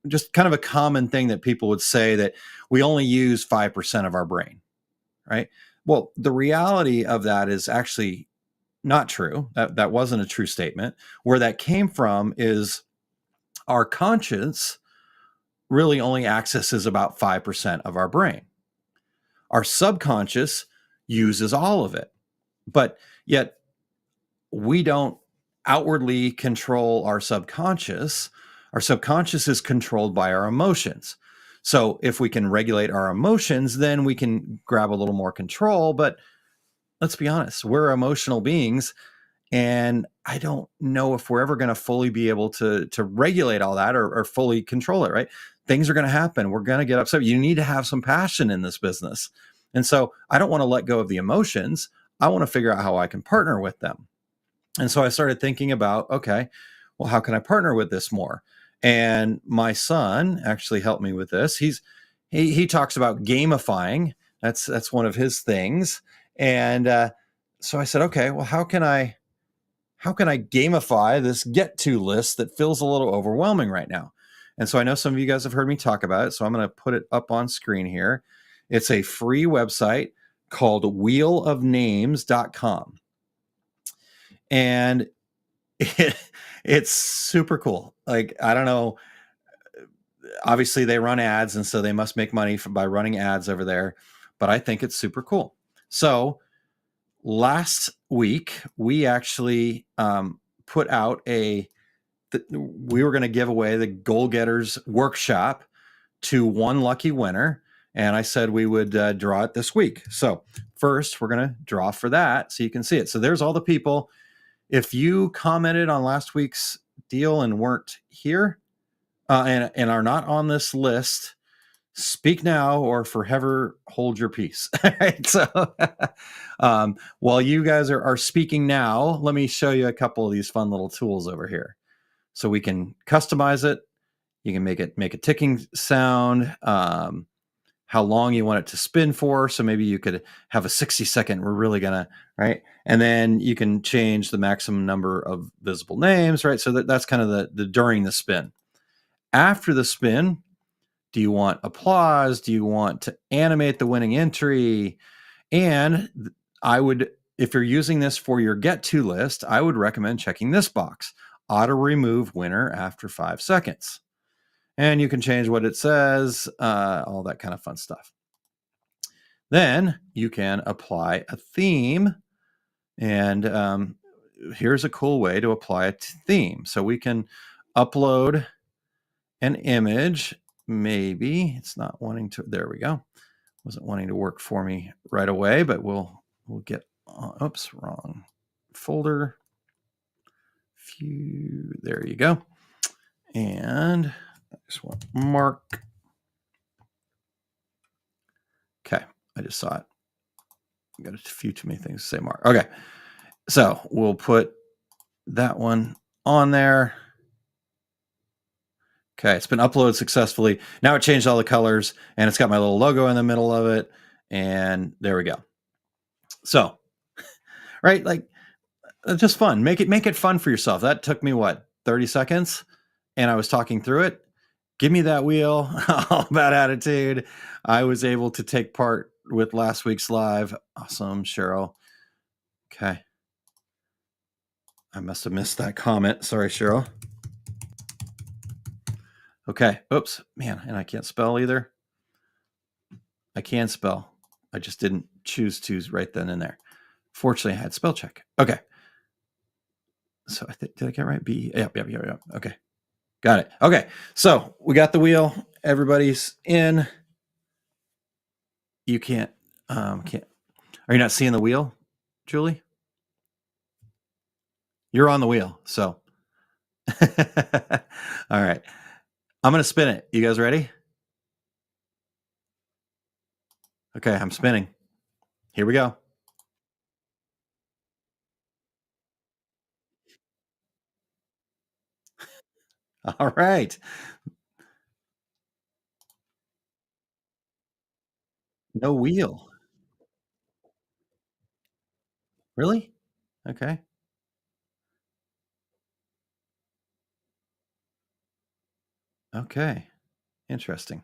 [SPEAKER 3] just kind of a common thing that people would say, that we only use 5% of our brain, right? Well, the reality of that is actually not true. That wasn't a true statement. Where that came from is our conscience really only accesses about 5% of our brain. Our subconscious uses all of it, but yet we don't outwardly control our subconscious. Our subconscious is controlled by our emotions. So if we can regulate our emotions, then we can grab a little more control. But let's be honest, we're emotional beings, and I don't know if we're ever going to fully be able to regulate all that, or fully control it, right? Things are going to happen. We're going to get upset. You need to have some passion in this business. And so I don't want to let go of the emotions. I want to figure out how I can partner with them. And so I started thinking about, okay, well, how can I partner with this more? And my son actually helped me with this. He talks about gamifying. That's one of his things. And so I said, okay, well, how can I gamify this get to list that feels a little overwhelming right now? And so I know some of you guys have heard me talk about it, so I'm going to put it up on screen here. It's a free website called wheelofnames.com. And it's super cool. Like, I don't know, obviously they run ads, and so they must make money by running ads over there, but I think it's super cool. So last week we actually put out we were going to give away the Goal Getters workshop to one lucky winner, and I said we would draw it this week. So first we're going to draw for that so you can see it. So there's all the people. If you commented on last week's deal and weren't here and are not on this list, speak now or forever hold your peace. Right? So while you guys are speaking now, let me show you a couple of these fun little tools over here. So we can customize it. You can make a ticking sound, how long you want it to spin for. So maybe you could have a 60-second, we're really gonna, right? And then you can change the maximum number of visible names, right? So that's kind of the during the spin. After the spin, do you want applause? Do you want to animate the winning entry? And if you're using this for your get to list, I would recommend checking this box, auto remove winner after 5 seconds. And you can change what it says, all that kind of fun stuff. Then you can apply a theme. And here's a cool way to apply a theme. So we can upload an image. Maybe it's not wanting to. There we go. Wasn't wanting to work for me right away, but we'll get. Oops, wrong folder. There you go. And I just want Mark. Okay, I just saw it. I got a few too many things to say, Mark. Okay, so we'll put that one on there. Okay, it's been uploaded successfully. Now it changed all the colors, and it's got my little logo in the middle of it. And there we go. So, right, like, just fun. Make it fun for yourself. That took me, 30 seconds? And I was talking through it. Give me that wheel. All about attitude. I was able to take part with last week's live. Awesome, Cheryl. Okay. I must have missed that comment. Sorry, Cheryl. Okay. Oops, man, and I can't spell either. I can spell. I just didn't choose to right then and there. Fortunately, I had spell check. Okay. So I think, did I get it right? B. Yep. Okay. Got it. Okay. So we got the wheel. Everybody's in. You can't. Are you not seeing the wheel, Julie? You're on the wheel. So, all right. I'm going to spin it. You guys ready? Okay, I'm spinning. Here we go. All right. No wheel. Really? Okay. Okay. Interesting.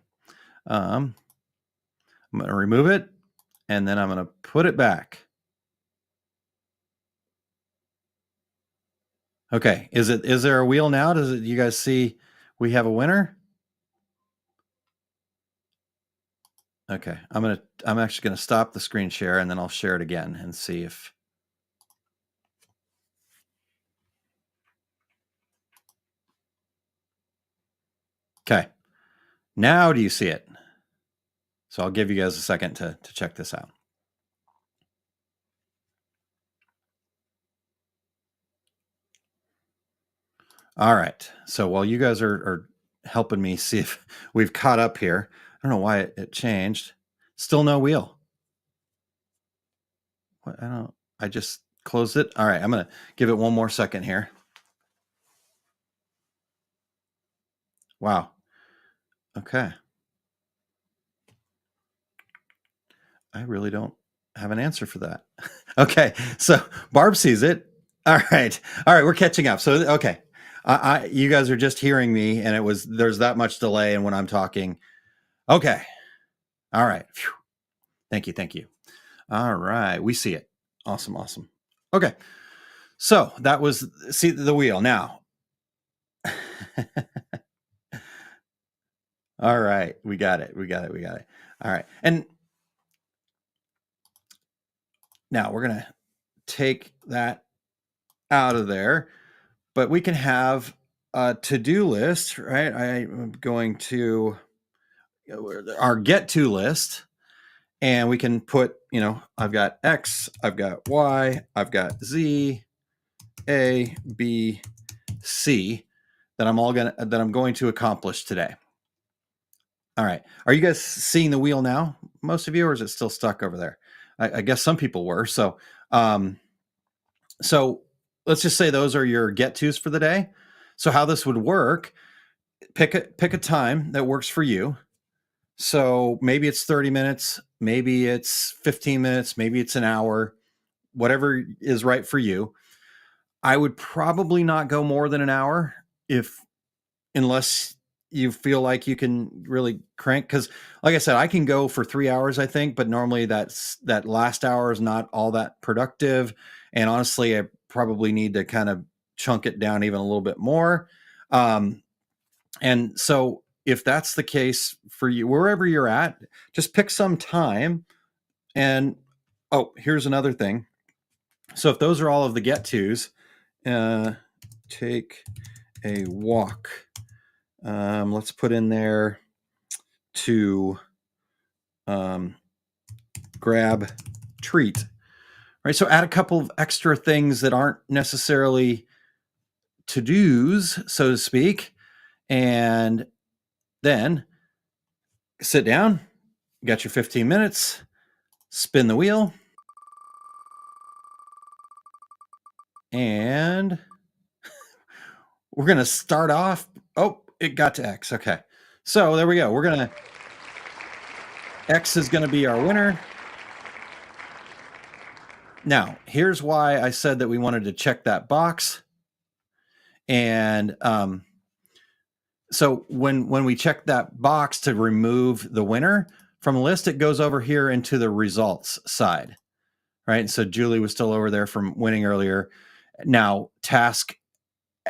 [SPEAKER 3] Um, I'm going to remove it and then I'm going to put it back. Okay. Is there a wheel now? Does it you guys see we have a winner? Okay. I'm actually going to stop the screen share and then I'll share it again and see if Okay. Now do you see it? So I'll give you guys a second to check this out. All right. So while you guys are helping me see if we've caught up here, I don't know why it changed. Still no wheel. What, I just closed it. All right. I'm going to give it one more second here. Wow. Okay. I really don't have an answer for that. Okay. So Barb sees it. All right. All right. We're catching up. So, okay. You guys are just hearing me and there's that much delay in when I'm talking. Okay. All right. Phew. Thank you. Thank you. All right. We see it. Awesome. Awesome. Okay. So that was, see the wheel now. All right. We got it. We got it. We got it. All right. And now we're going to take that out of there, but we can have a to-do list, right? I'm going to our get to list and we can put, I've got X, I've got Y, I've got Z, A, B, C that I'm going to accomplish today. All right. Are you guys seeing the wheel now? Most of you, or is it still stuck over there? I guess some people were. So let's just say those are your get tos for the day. So how this would work, pick a time that works for you. So maybe it's 30 minutes, maybe it's 15 minutes, maybe it's an hour, whatever is right for you. I would probably not go more than an hour unless you feel like you can really crank. Because like I said, I can go for 3 hours, I think, but normally that last hour is not all that productive. And honestly, I probably need to kind of chunk it down even a little bit more. And so if that's the case for you, wherever you're at, just pick some time. And here's another thing. So if those are all of the get tos, take a walk. Let's put in there to grab treat. Right. So add a couple of extra things that aren't necessarily to-dos, so to speak. And then sit down, you got your 15 minutes, spin the wheel, and we're going to start off. Oh, it got to X. Okay. So there we go. X is going to be our winner. Now, here's why I said that we wanted to check that box. And so when we check that box to remove the winner from the list, it goes over here into the results side, right? So Julie was still over there from winning earlier. Now, task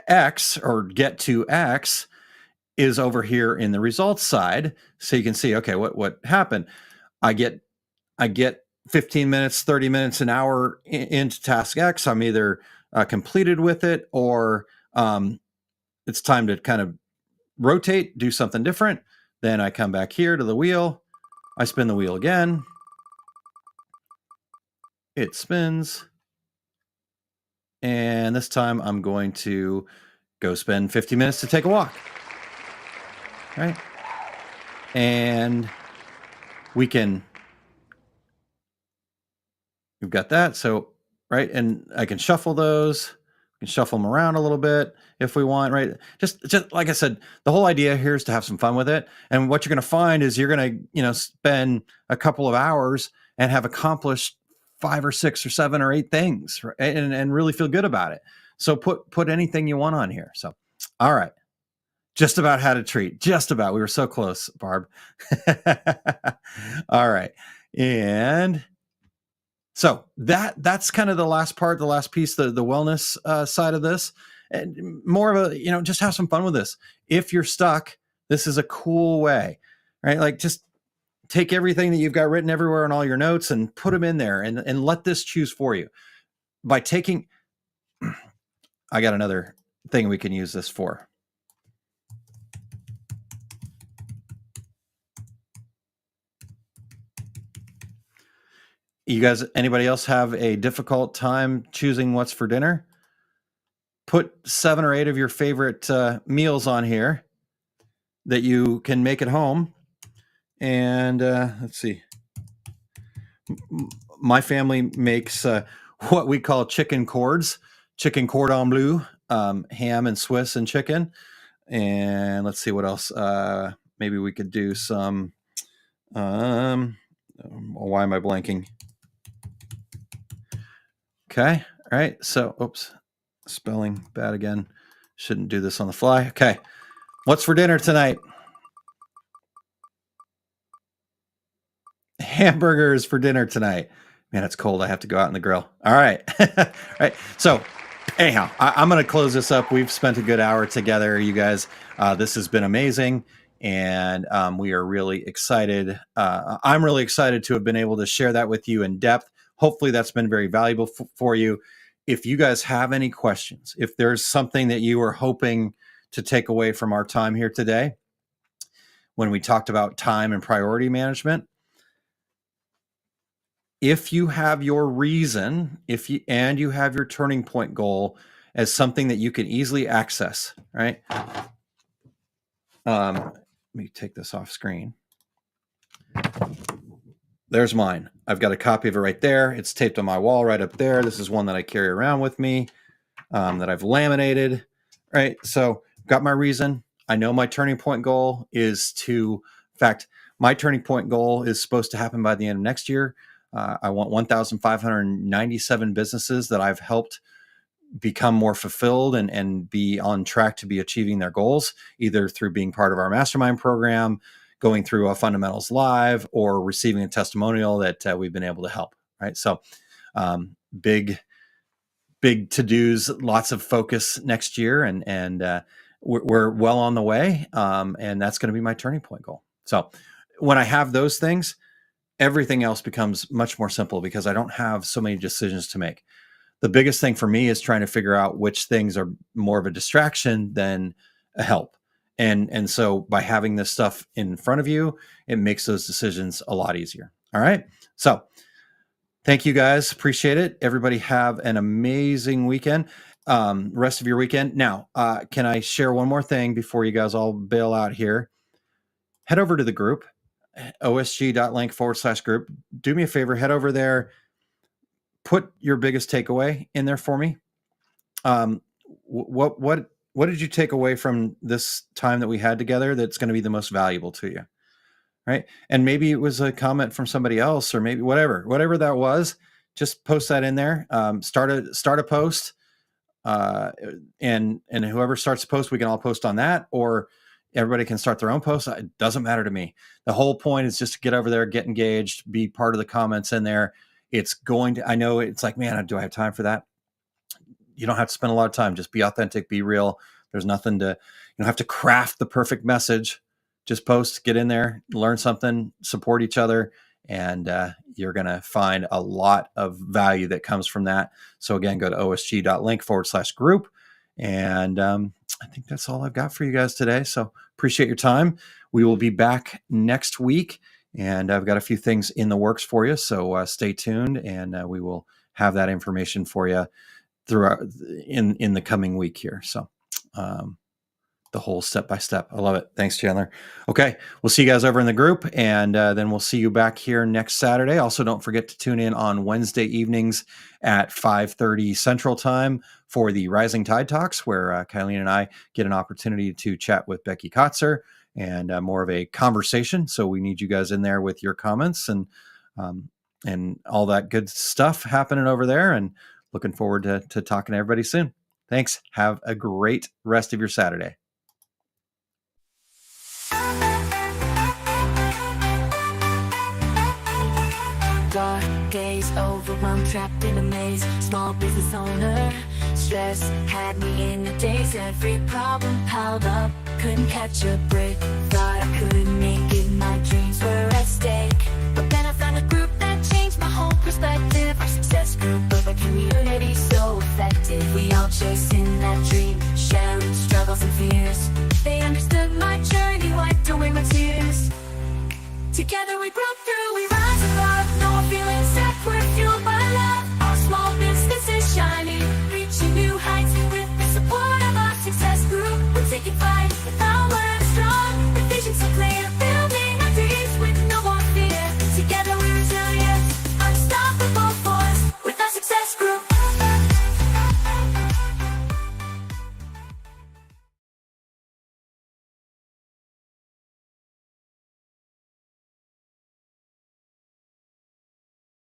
[SPEAKER 3] X or get to X is over here in the results side. So you can see, okay, what happened? I get 15 minutes, 30 minutes, an hour into task X. I'm either completed with it or it's time to kind of rotate, do something different. Then I come back here to the wheel. I spin the wheel again. It spins. And this time I'm going to go spend 50 minutes to take a walk. Right? And we've got that. So, right. And I can shuffle those. We can shuffle them around a little bit if we want, right? Just like I said, the whole idea here is to have some fun with it. And what you're going to find is you're going to, spend a couple of hours and have accomplished 5 or 6 or 7 or 8 things, right? and really feel good about it. So put anything you want on here. So, all right. Just about had a treat. Just about. We were so close, Barb. All right. And so that's kind of the last part, the last piece, the wellness side of this. And more of a, just have some fun with this. If you're stuck, this is a cool way, right? Like just take everything that you've got written everywhere in all your notes and put them in there and let this choose for you. By taking, I got another thing we can use this for. You guys, anybody else have a difficult time choosing what's for dinner? Put 7 or 8 of your favorite meals on here that you can make at home. And let's see. My family makes what we call chicken cords, chicken cordon bleu, ham and Swiss and chicken. And let's see what else. Maybe we could do some. Why am I blanking? Okay. All right. So, oops, spelling bad again. Shouldn't do this on the fly. Okay. What's for dinner tonight? Hamburgers for dinner tonight. Man, it's cold. I have to go out on the grill. All right. All right. So, anyhow, I'm going to close this up. We've spent a good hour together, you guys. This has been amazing. And we are really excited. I'm really excited to have been able to share that with you in depth. Hopefully that's been very valuable for you. If you guys have any questions, if there's something that you are hoping to take away from our time here today, when we talked about time and priority management, if you have your reason, and you have your turning point goal as something that you can easily access, right? Let me take this off screen. There's mine. I've got a copy of it right there. It's taped on my wall right up there. This is one that I carry around with me, that I've laminated, right? So got my reason. I know my turning point goal is in fact, my turning point goal is supposed to happen by the end of next year. I want 1,597 businesses that I've helped become more fulfilled and be on track to be achieving their goals, either through being part of our mastermind program, going through a fundamentals live, or receiving a testimonial that we've been able to help. Right. So big to-dos, lots of focus next year. And we're well on the way. And that's going to be my turning point goal. So when I have those things, everything else becomes much more simple because I don't have so many decisions to make. The biggest thing for me is trying to figure out which things are more of a distraction than a help. And so by having this stuff in front of you, it makes those decisions a lot easier. All right. So thank you guys. Appreciate it. Everybody have an amazing weekend. Rest of your weekend. Now, can I share one more thing before you guys all bail out here? Head over to the group, osg.link/group. Do me a favor, head over there, put your biggest takeaway in there for me. What did you take away from this time that we had together that's going to be the most valuable to you? Right. And maybe it was a comment from somebody else, or maybe whatever that was, just post that in there. Start a post. And whoever starts the post, we can all post on that, or everybody can start their own post. It doesn't matter to me. The whole point is just to get over there, get engaged, be part of the comments in there. I know it's like, man, do I have time for that? You don't have to spend a lot of time. Just be authentic, be real. There's nothing you don't have to craft the perfect message. Just post, get in there, learn something, support each other. And you're going to find a lot of value that comes from that. So again, go to osg.link/group. And I think that's all I've got for you guys today. So appreciate your time. We will be back next week. And I've got a few things in the works for you. So stay tuned, and we will have that information for you throughout in the coming week here. So the whole step by step. I love it. Thanks, Chandler. Okay, we'll see you guys over in the group, and then we'll see you back here next Saturday. Also, don't forget to tune in on Wednesday evenings at 5:30 Central Time for the Rising Tide Talks, where Kylene and I get an opportunity to chat with Becky Kotzer and more of a conversation. So we need you guys in there with your comments and all that good stuff happening over there. And looking forward to talking to everybody soon. Thanks. Have a great rest of your Saturday.
[SPEAKER 1] Dark days, overwhelmed, trapped in a maze. Small business owner, stress had me in a daze. Every problem piled up, couldn't catch a break. Thought I couldn't make it, my dreams were at stake.